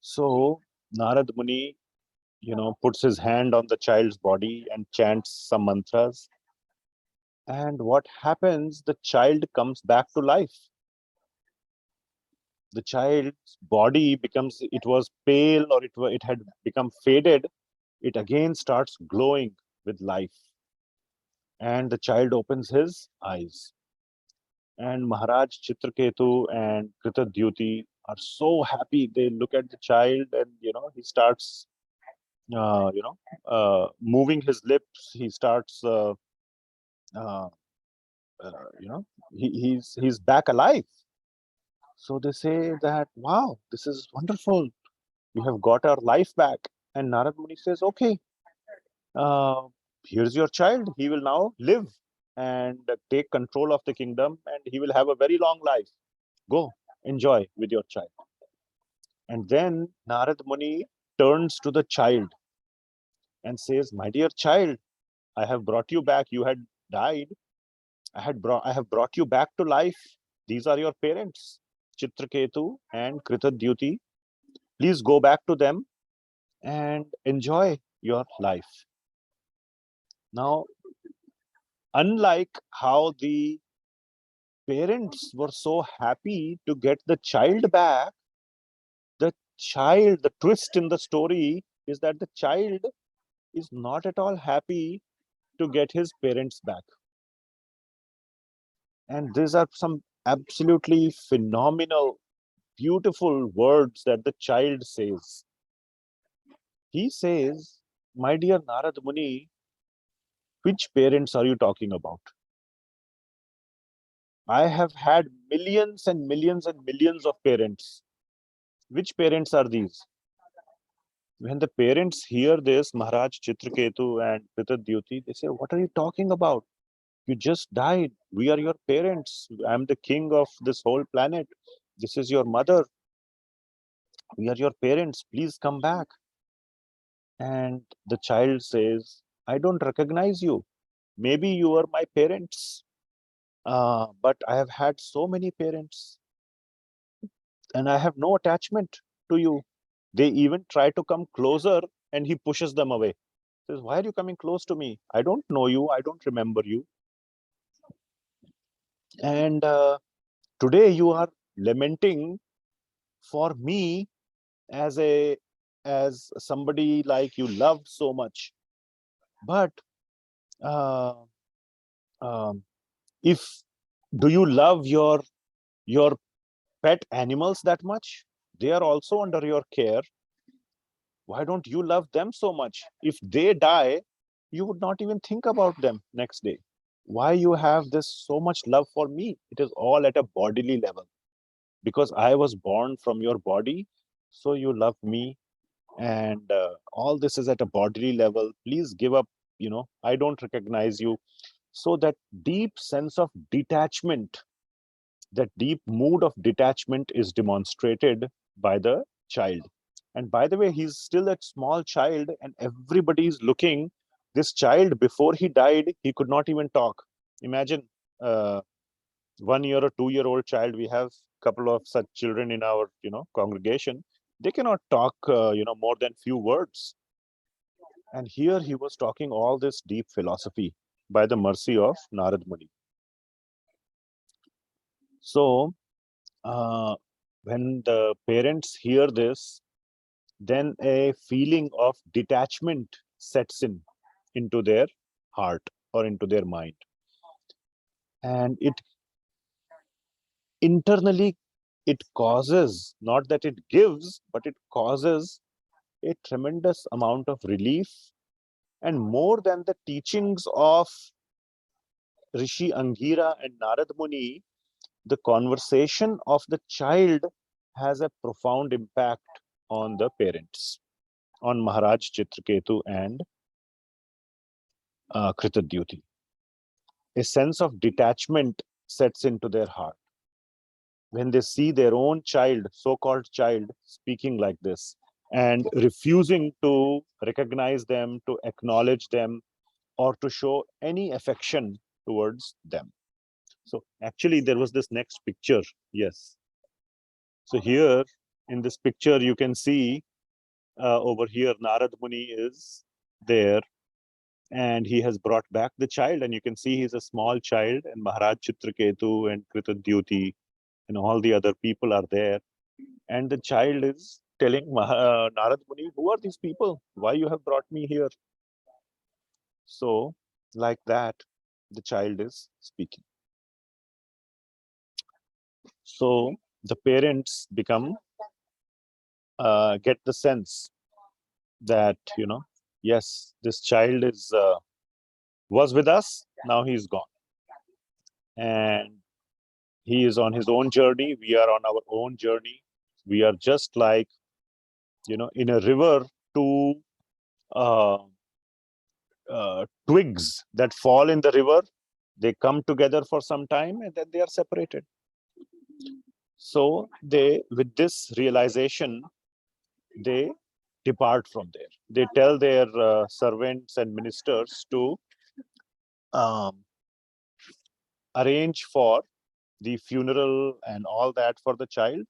So Narad Muni, puts his hand on the child's body and chants some mantras. And what happens? The child comes back to life. The child's body becomes, it was pale or it had become faded. It again starts glowing with life. And the child opens his eyes. And Maharaj Chitraketu and Kritdyuti are so happy. They look at the child and, he starts, moving his lips. He starts, he's back alive. So they say that, wow, this is wonderful. We have got our life back. And Narad Muni says, okay, here's your child. He will now live and take control of the kingdom and he will have a very long life. Go, enjoy with your child. And then Narad Muni turns to the child and says, my dear child, I have brought you back. You had died. I have brought you back to life. These are your parents, Chitraketu and Kritdyuti. Please go back to them and enjoy your life. Now, unlike how the parents were so happy to get the child back, the twist in the story is that the child is not at all happy to get his parents back. And these are some absolutely phenomenal, beautiful words that the child says. He says, my dear Narad Muni, which parents are you talking about? I have had millions and millions and millions of parents. Which parents are these? When the parents hear this, Maharaj Chitraketu and Kritdyuti, they say, what are you talking about? You just died. We are your parents. I'm the king of this whole planet. This is your mother. We are your parents. Please come back. And the child says, I don't recognize you. Maybe you are my parents. But I have had so many parents. And I have no attachment to you. They even try to come closer and he pushes them away. He says, why are you coming close to me? I don't know you. I don't remember you. And today you are lamenting for me as somebody like you loved so much. But uh, do you love your pet animals that much? They are also under your care. Why don't you love them so much? If they die, you would not even think about them next day. Why you have this so much love for me? It is all at a bodily level. Because I was born from your body, so you love me. And all this is at a bodily level. Please give up, I don't recognize you. So that deep sense of detachment, that deep mood of detachment is demonstrated by the child. And by the way, he's still a small child and everybody is looking. This child, before he died, he could not even talk. Imagine 1 year or 2-year-old child. We have a couple of such children in our congregation. They cannot talk more than few words. And here he was talking all this deep philosophy by the mercy of Narad Muni. So when the parents hear this, then a feeling of detachment sets into their heart or into their mind. And it internally, it causes, not that it gives, but it causes a tremendous amount of relief. And more than the teachings of Rishi Angira and Narada Muni, the conversation of the child has a profound impact on the parents, on Maharaja Chitraketu and Kritdyuti. A sense of detachment sets into their heart when they see their own child, so-called child, speaking like this and refusing to recognize them, to acknowledge them, or to show any affection towards them. So actually there was this next picture. Yes. So here in this picture, you can see over here, Narad Muni is there and he has brought back the child, and you can see he's a small child, and Maharaj Chitraketu and Kritdyuti and all the other people are there. And the child is telling Narad Muni, who are these people? Why you have brought me here? So like that, the child is speaking. So the parents become, get the sense that, yes, this child was with us, now he's gone. And he is on his own journey, we are on our own journey. We are just like, in a river, two twigs that fall in the river, they come together for some time and then they are separated. So they, with this realization, they depart from there. They tell their servants and ministers to arrange for the funeral and all that for the child.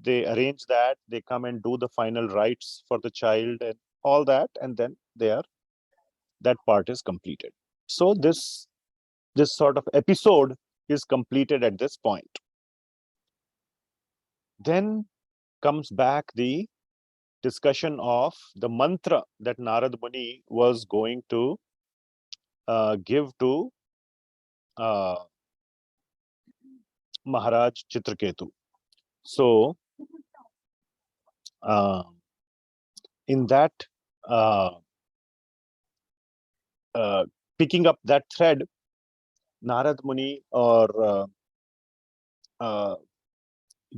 They arrange that, they come and do the final rites for the child and all that, and then that part is completed. So this sort of episode is completed at this point. Then comes back the discussion of the mantra that Narad Muni was going to give to Maharaj Chitraketu. So in that, picking up that thread, Narad Muni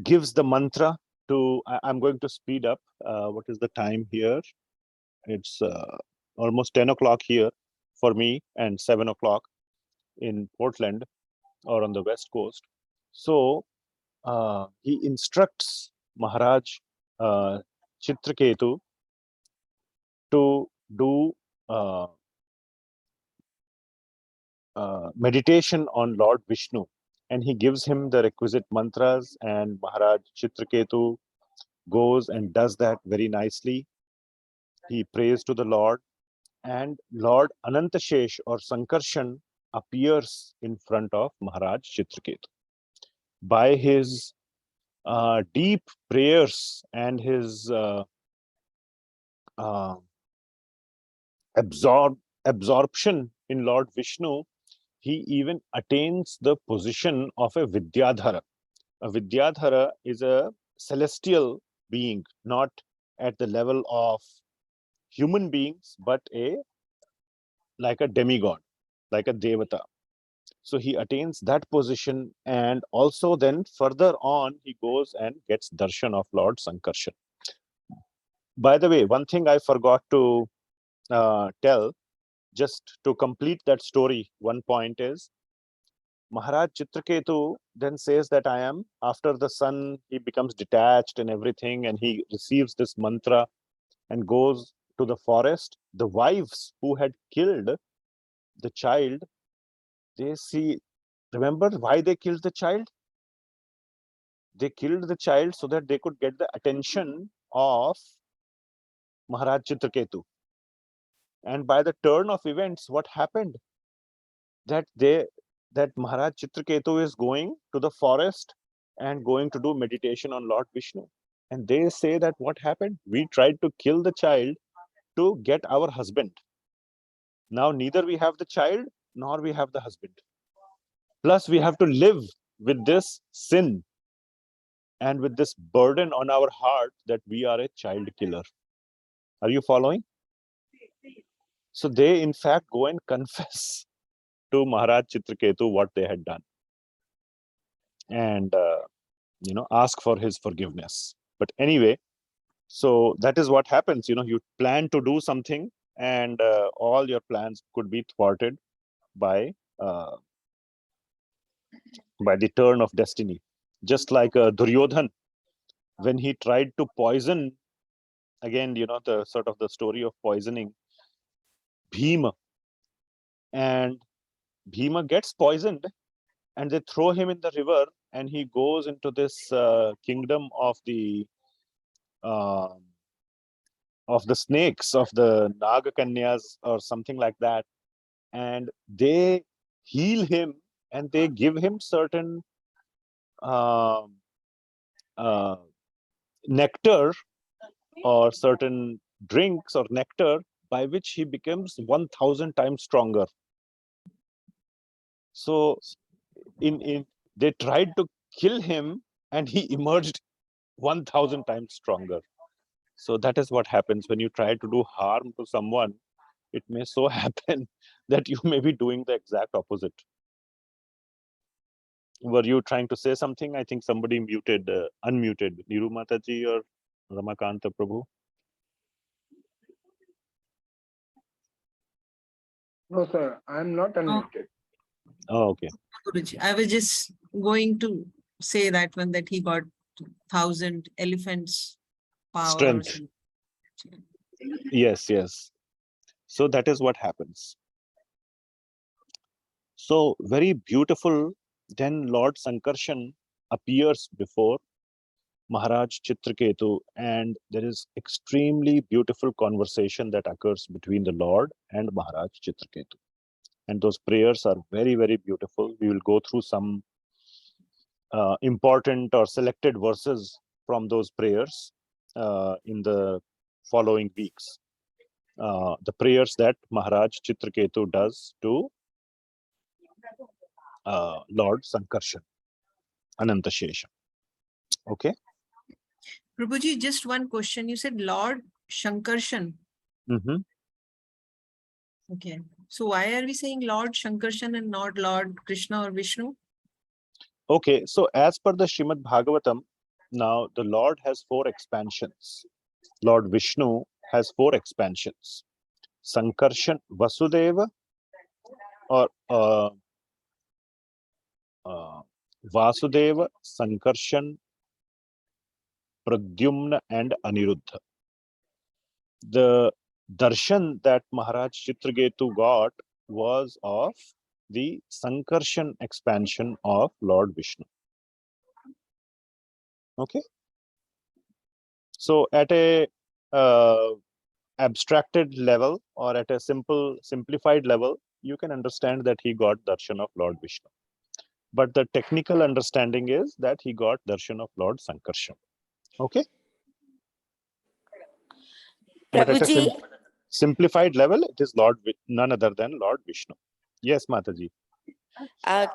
gives the mantra to, I'm going to speed up. What is the time here? It's almost 10 o'clock here for me and 7 o'clock in Portland or on the West Coast. So he instructs Maharaj Chitraketu to do meditation on Lord Vishnu, and he gives him the requisite mantras, and Maharaj Chitraketu goes and does that very nicely. He prays to the Lord, and Lord Anantashesh or Sankarshan appears in front of Maharaj Chitraketu. By his deep prayers and his absorption in Lord Vishnu, he even attains the position of a Vidyadhara. A Vidyadhara is a celestial being, not at the level of human beings, but like a demigod, like a Devata. So he attains that position, and also then further on, he goes and gets darshan of Lord Sankarshan. By the way, one thing I forgot to tell, just to complete that story, one point is, Maharaj Chitraketu then says that I am, after the son, he becomes detached and everything, and he receives this mantra and goes to the forest. The wives who had killed the child, they see, remember why they killed the child? They killed the child so that they could get the attention of Maharaj Chitraketu. And by the turn of events, what happened? That Maharaj Chitraketu is going to the forest and going to do meditation on Lord Vishnu. And they say that what happened? We tried to kill the child to get our husband. Now neither we have the child nor we have the husband. Plus we have to live with this sin and with this burden on our heart that we are a child killer. Are you following? So they in fact go and confess to Maharaja Chitraketu what they had done. And ask for his forgiveness. But anyway, so that is what happens. You plan to do something and all your plans could be thwarted by the turn of destiny. Just like Duryodhana, when he tried to poison, again, the sort of the story of poisoning Bheema, and Bheema gets poisoned and they throw him in the river and he goes into this kingdom of the snakes, of the Nagakanyas or something like that, and they heal him and they give him certain nectar or certain drinks or nectar by which he becomes 1000 times stronger. So they tried to kill him and he emerged 1000 times stronger. So that is what happens when you try to do harm to someone. It may so happen that you may be doing the exact opposite. Were you trying to say something? I think somebody unmuted. Niru Mataji or Ramakanta Prabhu? No, sir, I am not unmuted. Oh, okay. Guruji, I was just going to say that one, that he got 1000 elephants power. Strength. Yes. So that is what happens. So very beautiful. Then Lord Sankarshan appears before Maharaj Chitraketu, and there is extremely beautiful conversation that occurs between the Lord and Maharaj Chitraketu. And those prayers are very, very beautiful. We will go through some important or selected verses from those prayers in the following weeks. The prayers that Maharaj Chitraketu does to Lord Sankarshan, Anantashesha. Okay. Prabhuji, just one question. You said Lord Sankarshan. Mm-hmm. Okay. So why are we saying Lord Sankarshan and not Lord Krishna or Vishnu? Okay. So as per the Srimad Bhagavatam, now the Lord has 4 expansions. Lord Vishnu has 4 expansions. Sankarshan, Vasudeva, or Vasudeva, Sankarshan, Pradyumna, and Aniruddha. The darshan that Maharaj Chitraketu got was of the Sankarshan expansion of Lord Vishnu. Okay. So at a abstracted level or at a simplified level, you can understand that he got darshan of Lord Vishnu. But the technical understanding is that he got darshan of Lord Sankarshan. Okay. But at a simplified level, it is none other than Lord Vishnu. Yes, Mataji.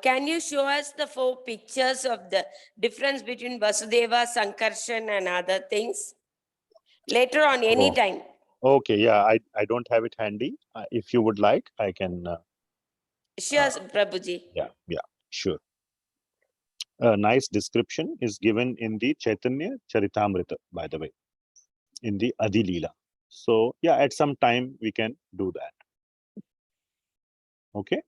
Can you show us the 4 pictures of the difference between Vasudeva, Sankarshan and other things? Later on, any time. Okay, yeah, I don't have it handy. If you would like, I can. Sure, Prabhuji. Yeah, sure. A nice description is given in the Chaitanya Charitamrita, by the way, in the Adi Leela. So, yeah, at some time we can do that. Okay.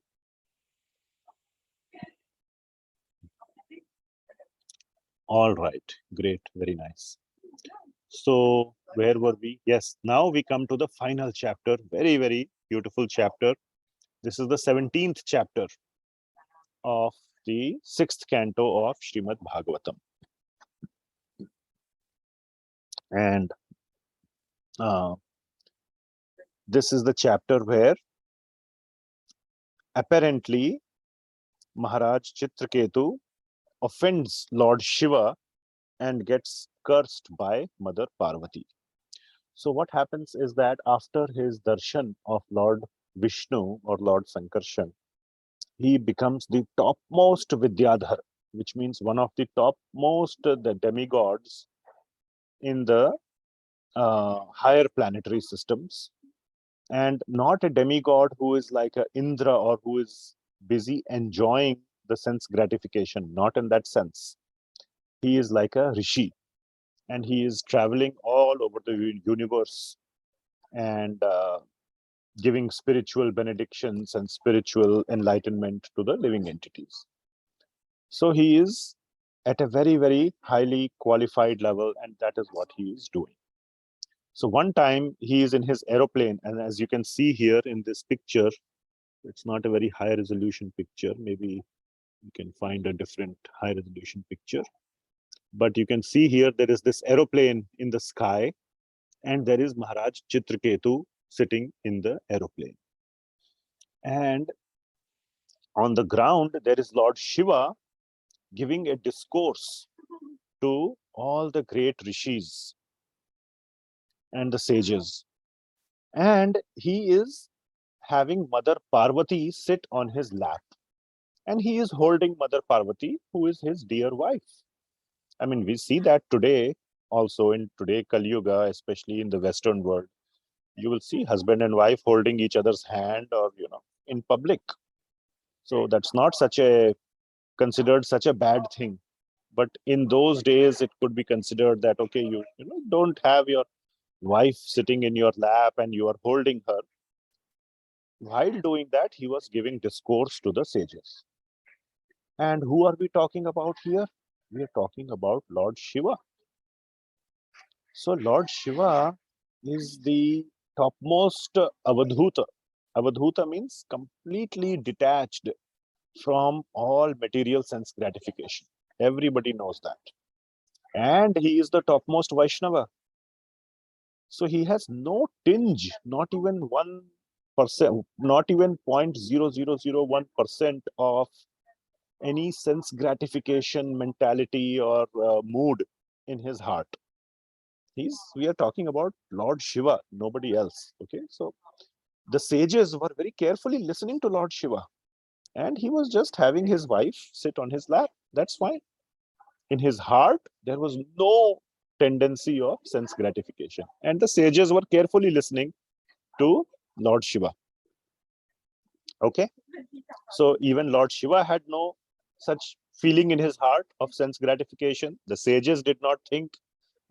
All right, great, very nice. So, where were we? Yes, now we come to the final chapter. Very, very beautiful chapter. This is the 17th chapter of the 6th canto of Srimad Bhagavatam. And this is the chapter where apparently Maharaj Chitraketu offends Lord Shiva and gets cursed by Mother Parvati. So what happens is that after his darshan of Lord Vishnu or Lord Sankarshan, he becomes the topmost Vidyadhar, which means one of the topmost the demigods in the higher planetary systems, and not a demigod who is like a Indra or who is busy enjoying the sense gratification, not in that sense. He is like a rishi, and he is traveling all over the universe and giving spiritual benedictions and spiritual enlightenment to the living entities. So he is at a very, very highly qualified level, and that is what he is doing. So one time he is in his aeroplane, and as you can see here in this picture, it's not a very high resolution picture. Maybe you can find a different high resolution picture. But you can see here there is this aeroplane in the sky, and there is Maharaja Chitraketu sitting in the aeroplane. And on the ground, there is Lord Shiva giving a discourse to all the great rishis and the sages. And he is having Mother Parvati sit on his lap. And he is holding Mother Parvati, who is his dear wife. I mean, we see that today, also in today Kali Yuga, especially in the Western world. You will see husband and wife holding each other's hand, or in public. So that's not considered such a bad thing. But in those days, it could be considered that, okay, you don't have your wife sitting in your lap and you are holding her. While doing that, he was giving discourse to the sages. And who are we talking about here? We are talking about Lord Shiva. So Lord Shiva is the topmost Avadhuta. Avadhuta means completely detached from all material sense gratification. Everybody knows that. And he is the topmost Vaishnava. So he has no tinge, not even 1%, not even 0.0001% of any sense gratification mentality or mood in his heart. We are talking about Lord Shiva, nobody else. Okay, so the sages were very carefully listening to Lord Shiva, and he was just having his wife sit on his lap. That's fine. In his heart, there was no tendency of sense gratification, and the sages were carefully listening to Lord Shiva. Okay, so even Lord Shiva had no such feeling in his heart of sense gratification. The sages did not think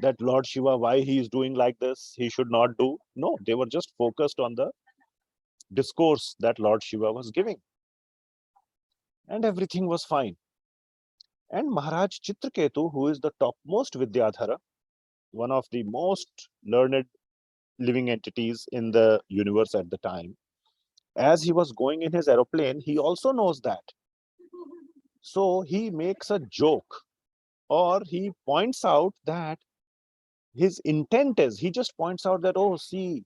that Lord Shiva, why he is doing like this, he should not do. No, they were just focused on the discourse that Lord Shiva was giving. And everything was fine. And Maharaj Chitraketu, who is the topmost Vidyadhara, one of the most learned living entities in the universe at the time, as he was going in his aeroplane, he also knows that. So he makes a joke, or he points out that his intent is, he just points out that, oh, see,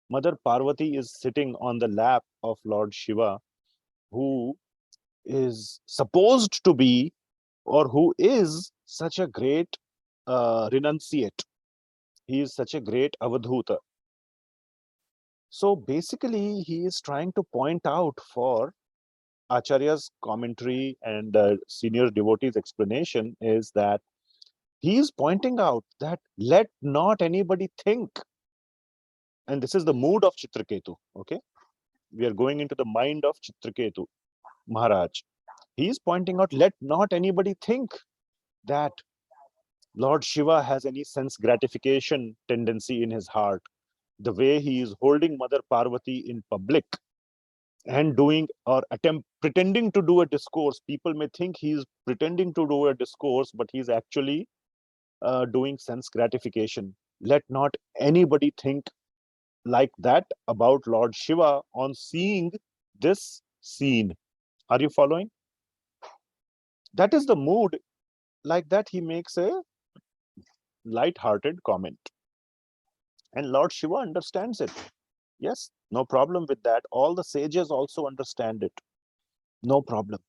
Mother Parvati is sitting on the lap of Lord Shiva, who is supposed to be, or who is such a great renunciate. He is such a great Avadhuta. So basically, he is trying to point out for acharyas commentary and senior devotees explanation is that he is pointing out that let not anybody think, and this is the mood of Chitraketu. Okay, we are going into the mind of Chitraketu Maharaj. He is pointing out, let not anybody think that Lord Shiva has any sense gratification tendency in his heart. The way he is holding Mother Parvati in public and doing or pretending to do a discourse. People may think he is pretending to do a discourse, but he is actually doing sense gratification. Let not anybody think like that about Lord Shiva on seeing this scene. Are you following? That is the mood. Like that, he makes a light-hearted comment. And Lord Shiva understands it. Yes, no problem with that. All the sages also understand it. No problem.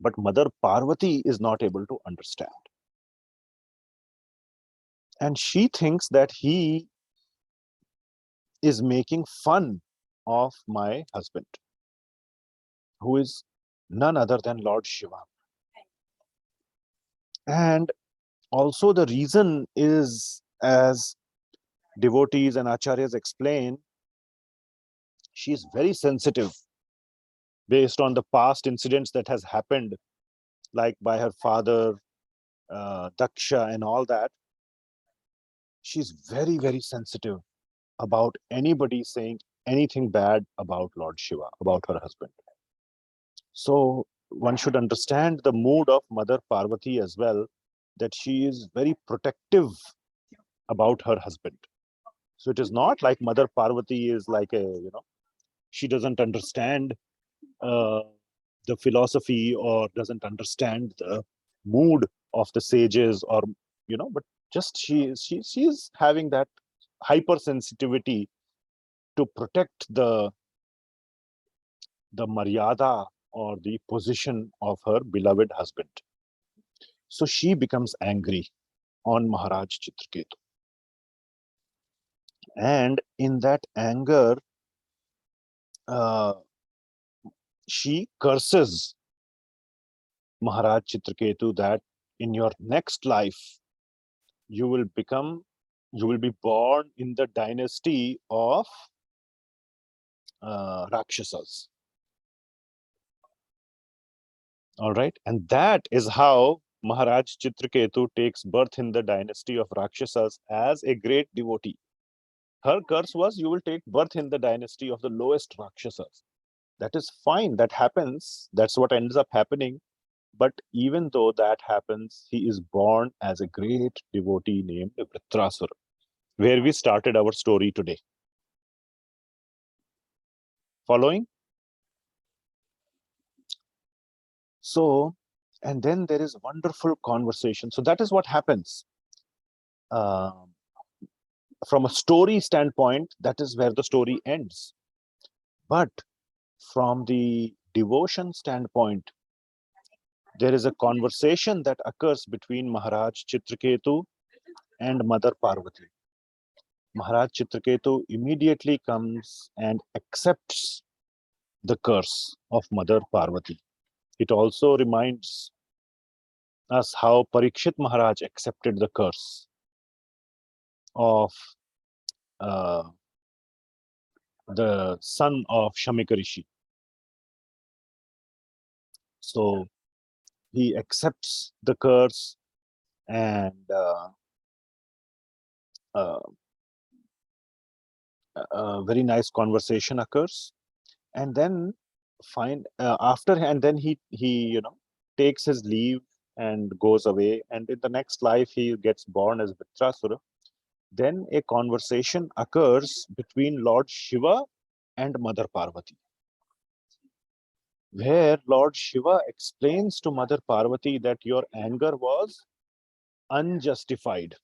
But Mother Parvati is not able to understand. And she thinks that he is making fun of my husband, who is none other than Lord Shiva. And also the reason is, as devotees and acharyas explain, she is very sensitive based on the past incidents that has happened, like by her father, Daksha and all that. She's very, very sensitive about anybody saying anything bad about Lord Shiva, about her husband. So one should understand the mood of Mother Parvati as well, that she is very protective about her husband. So it is not like Mother Parvati is like she doesn't understand the philosophy or doesn't understand the mood of the sages, or but just she is having that hypersensitivity to protect the maryada or the position of her beloved husband. So she becomes angry on Maharaj Chitraketu. And in that anger, she curses Maharaj Chitraketu that in your next life, you will be born in the dynasty of Rakshasas. All right. And that is how Maharaj Chitraketu takes birth in the dynasty of Rakshasas as a great devotee. Her curse was, you will take birth in the dynasty of the lowest Rakshasas. That is fine. That happens. That's what ends up happening. But even though that happens, he is born as a great devotee named Vritrasura, where we started our story today. Following? So, and then there is wonderful conversation. So that is what happens. From a story standpoint, that is where the story ends. But from the devotion standpoint, there is a conversation that occurs between Maharaj Chitraketu and Mother Parvati. Maharaj Chitraketu immediately comes and accepts the curse of Mother Parvati. It also reminds us how Parikshit Maharaj accepted the curse of the son of Shamika Rishi. So he accepts the curse, and a very nice conversation occurs. And then he takes his leave and goes away. And in the next life, he gets born as Vritrasura. Then a conversation occurs between Lord Shiva and Mother Parvati, where Lord Shiva explains to Mother Parvati that your anger was unjustified.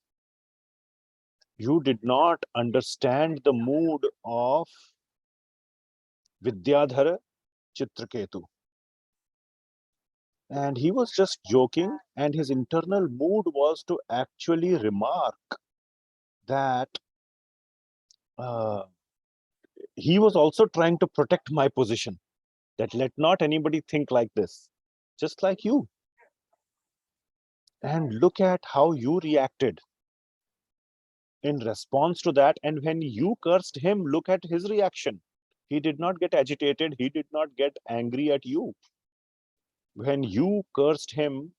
You did not understand the mood of Vidyadhara Chitraketu. And he was just joking, and his internal mood was to actually remark that he was also trying to protect my position, that let not anybody think like this, just like you. And look at how you reacted in response to that. And when you cursed him, look at his reaction. He did not get agitated. He did not get angry at you. When you cursed him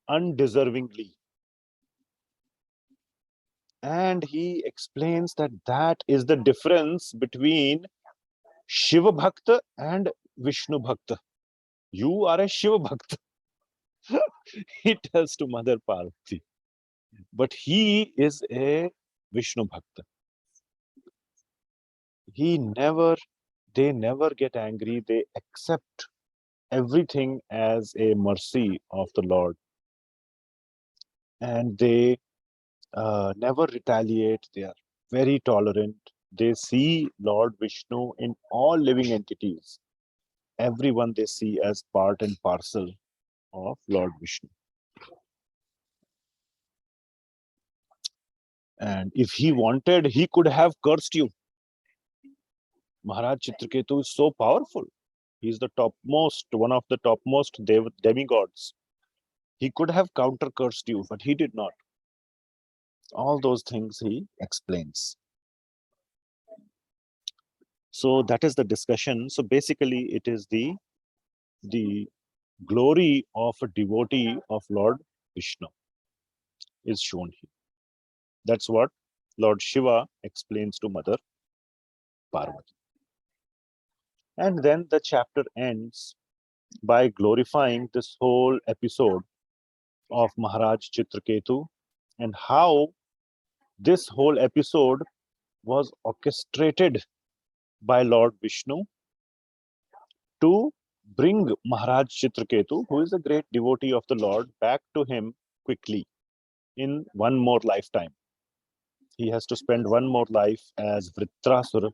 undeservingly. And he explains that that is the difference between Shiva Bhakt and Vishnu Bhakt. You are a Shiva Bhakt. He tells to Mother Parvati. But he is a Vishnu Bhakt. They never get angry. They accept everything as a mercy of the Lord. And they never retaliate. They are very tolerant. They see Lord Vishnu in all living entities. Everyone they see as part and parcel of Lord Vishnu. And if he wanted, he could have cursed you. Maharaj Chitraketu is so powerful. He's the topmost, one of the topmost demigods. He could have counter cursed you, but he did not. All those things he explains. So that is the discussion. So basically it is the glory of a devotee of Lord Vishnu is shown here. That's what Lord Shiva explains to Mother Parvati. And then the chapter ends by glorifying this whole episode of Maharaj Chitraketu and how this whole episode was orchestrated by Lord Vishnu to bring Maharaj Chitraketu, who is a great devotee of the Lord, back to him quickly in one more lifetime. He has to spend one more life as Vritrasura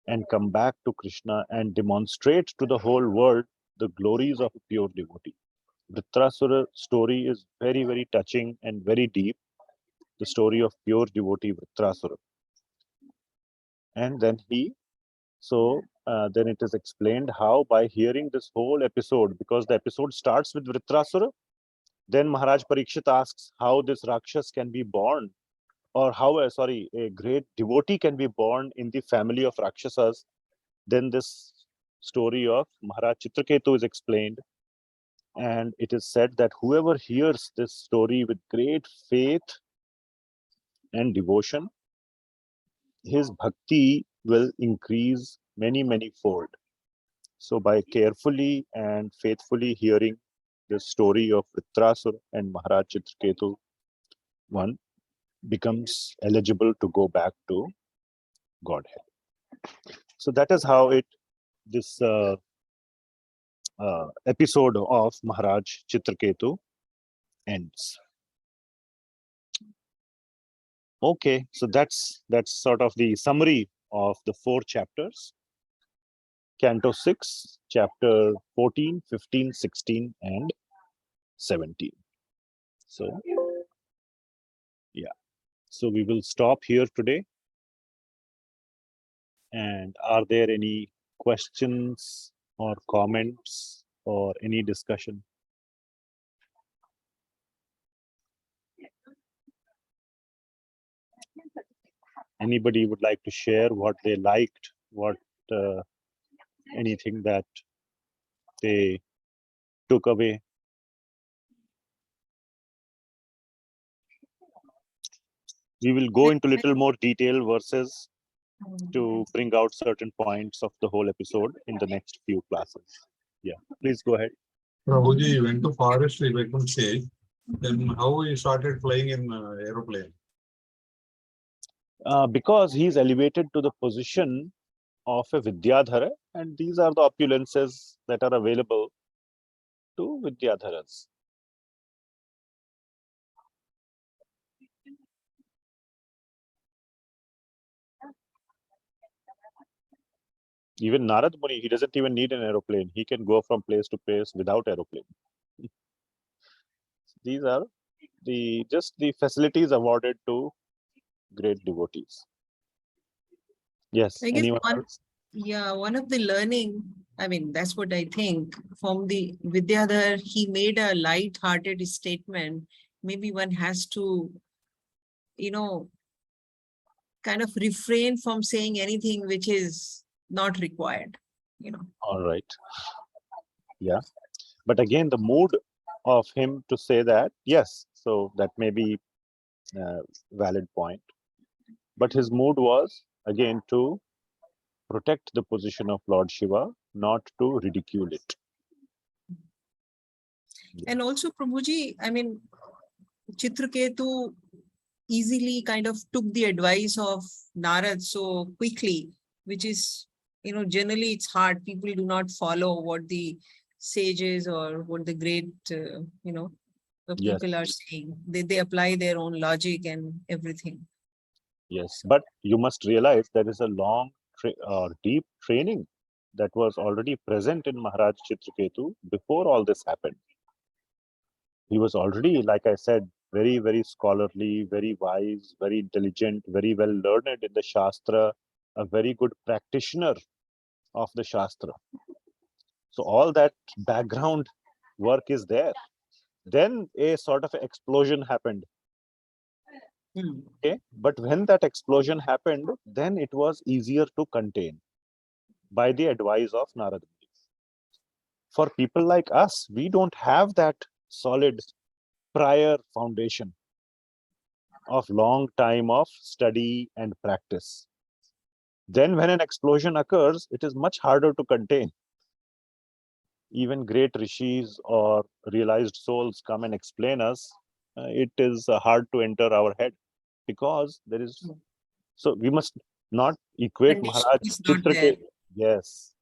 and come back to Krishna and demonstrate to the whole world the glories of a pure devotee. Vritrasura story is very, very touching and very deep. The story of pure devotee Vritrasura. And then then it is explained how by hearing this whole episode, because the episode starts with Vritrasura, then Maharaj Parikshit asks how this Rakshas can be born, or how, a great devotee can be born in the family of Rakshasas. Then this story of Maharaj Chitraketu is explained. And it is said that whoever hears this story with great faith and devotion, his bhakti will increase many, many fold. So by carefully and faithfully hearing the story of Vritrasura and Maharaj Chitraketu, one becomes eligible to go back to Godhead. So that is how this episode of Maharaj Chitraketu ends. Okay, so that's sort of the summary of the 4 chapters. Canto 6, chapter 14, 15, 16, and 17. So, yeah. So we will stop here today. And are there any questions or comments or any discussion? Anybody would like to share what they liked, anything that they took away? We will go into little more detail verses to bring out certain points of the whole episode in the next few classes. Yeah, please go ahead. Prabhuji, you went to forest, if I could say, then how you started flying in aeroplane? Because he is elevated to the position of a Vidyadhara, and these are the opulences that are available to Vidyadharas. Even Narad Muni, he doesn't even need an aeroplane. He can go from place to place without aeroplane. These are just the facilities awarded to great devotees. Yes, I guess anyone else? one of the learning, I mean, that's what I think, from the Vidyadhar, he made a light-hearted statement. Maybe one has to, kind of refrain from saying anything which is not required, All right. Yeah. But again, the mood of him to say that, yes, so that may be a valid point. But his mood was, again, to protect the position of Lord Shiva, not to ridicule it. And also, Prabhuji, I mean, Chitraketu easily kind of took the advice of Narad so quickly, which is, generally it's hard. People do not follow what the sages or what the great, the people are saying. They apply their own logic and everything. Yes, but you must realize there is a long, deep training that was already present in Maharaj Chitraketu before all this happened. He was already, like I said, very, very scholarly, very wise, very intelligent, very well learned in the Shastra, a very good practitioner of the Shastra. So all that background work is there. Then a sort of explosion happened. Okay, but when that explosion happened, then it was easier to contain by the advice of Narada. For people like us, we don't have that solid prior foundation of long time of study and practice. Then when an explosion occurs, it is much harder to contain. Even great rishis or realized souls come and explain us, it is hard to enter our head, because there is, so we must not equate Condition Maharaj is not there. Chitraketu. Yes,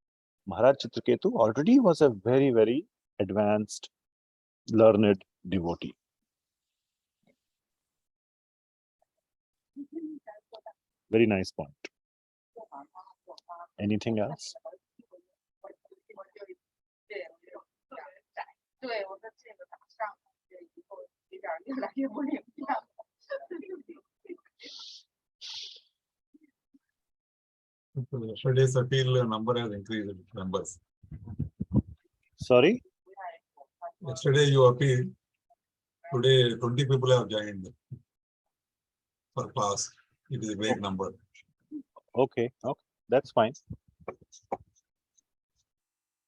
Maharaj Chitraketu already was a very, very advanced, learned devotee. Very nice point. Anything else? Yesterday's appeal number has increased members. Sorry? Yesterday you appealed. Today 20 people have joined per class. It is a great number. Okay, okay, that's fine.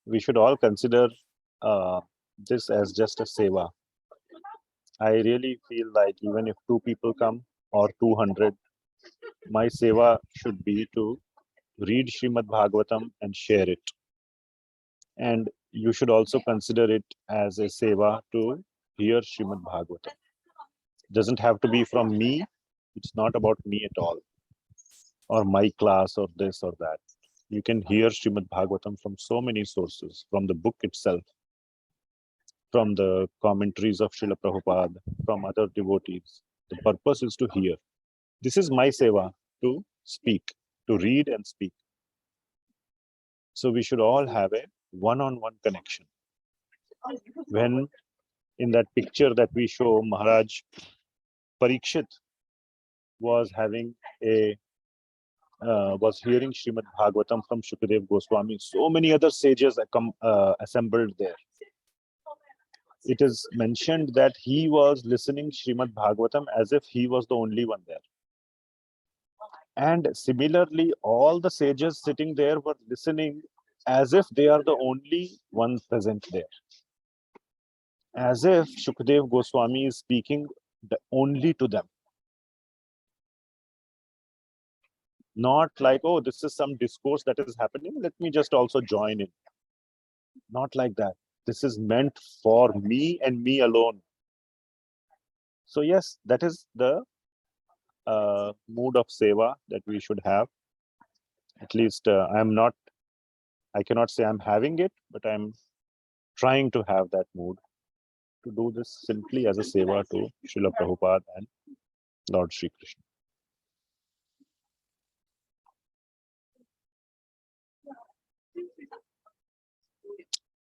We should all consider this as just a seva. I really feel like even if 2 people come or 200, my seva should be to read Srimad Bhagavatam and share it. And you should also consider it as a seva to hear Srimad Bhagavatam. Doesn't have to be from me. It's not about me at all, or my class or this or that. You can hear Srimad Bhagavatam from so many sources, from the book itself, from the commentaries of Srila Prabhupada, from other devotees. The purpose is to hear. This is my seva, to speak, to read and speak. So we should all have a one-on-one connection. When in that picture that we show, Maharaj Parikshit was having a was hearing Srimad Bhagavatam from Sukadeva Goswami. So many other sages assembled there. It is mentioned that he was listening Srimad Bhagavatam as if he was the only one there. And similarly, all the sages sitting there were listening as if they are the only one present there. As if Sukadeva Goswami is speaking only to them. Not like, oh, this is some discourse that is happening, let me just also join in. Not like that. This is meant for me and me alone. So yes, that is the mood of seva that we should have. At least I cannot say I'm having it, but I'm trying to have that mood to do this simply as a seva to Srila Prabhupada and Lord Shri Krishna.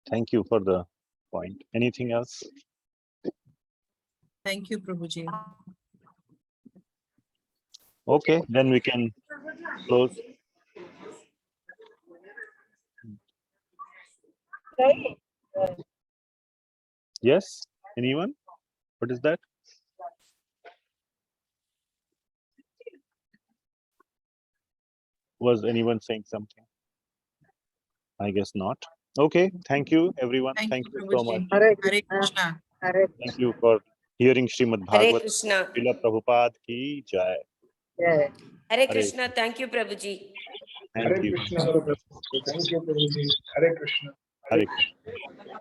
Thank you for the point. Anything else? Thank you, Prabhuji. Okay, then we can close. Yes? Anyone? What is that? Was anyone saying something? I guess not. Okay, thank you everyone. Thank you so much. Prabhuji. Hare Krishna. Thank you for hearing Srimad Hare Bhagavatam. Krishna. Srila Prabhupada ki jai. Hare Krishna. Thank you, Prabhuji. Thank Hare you. Krishna. Thank you, Prabhuji. Hare Krishna. Hare Krishna.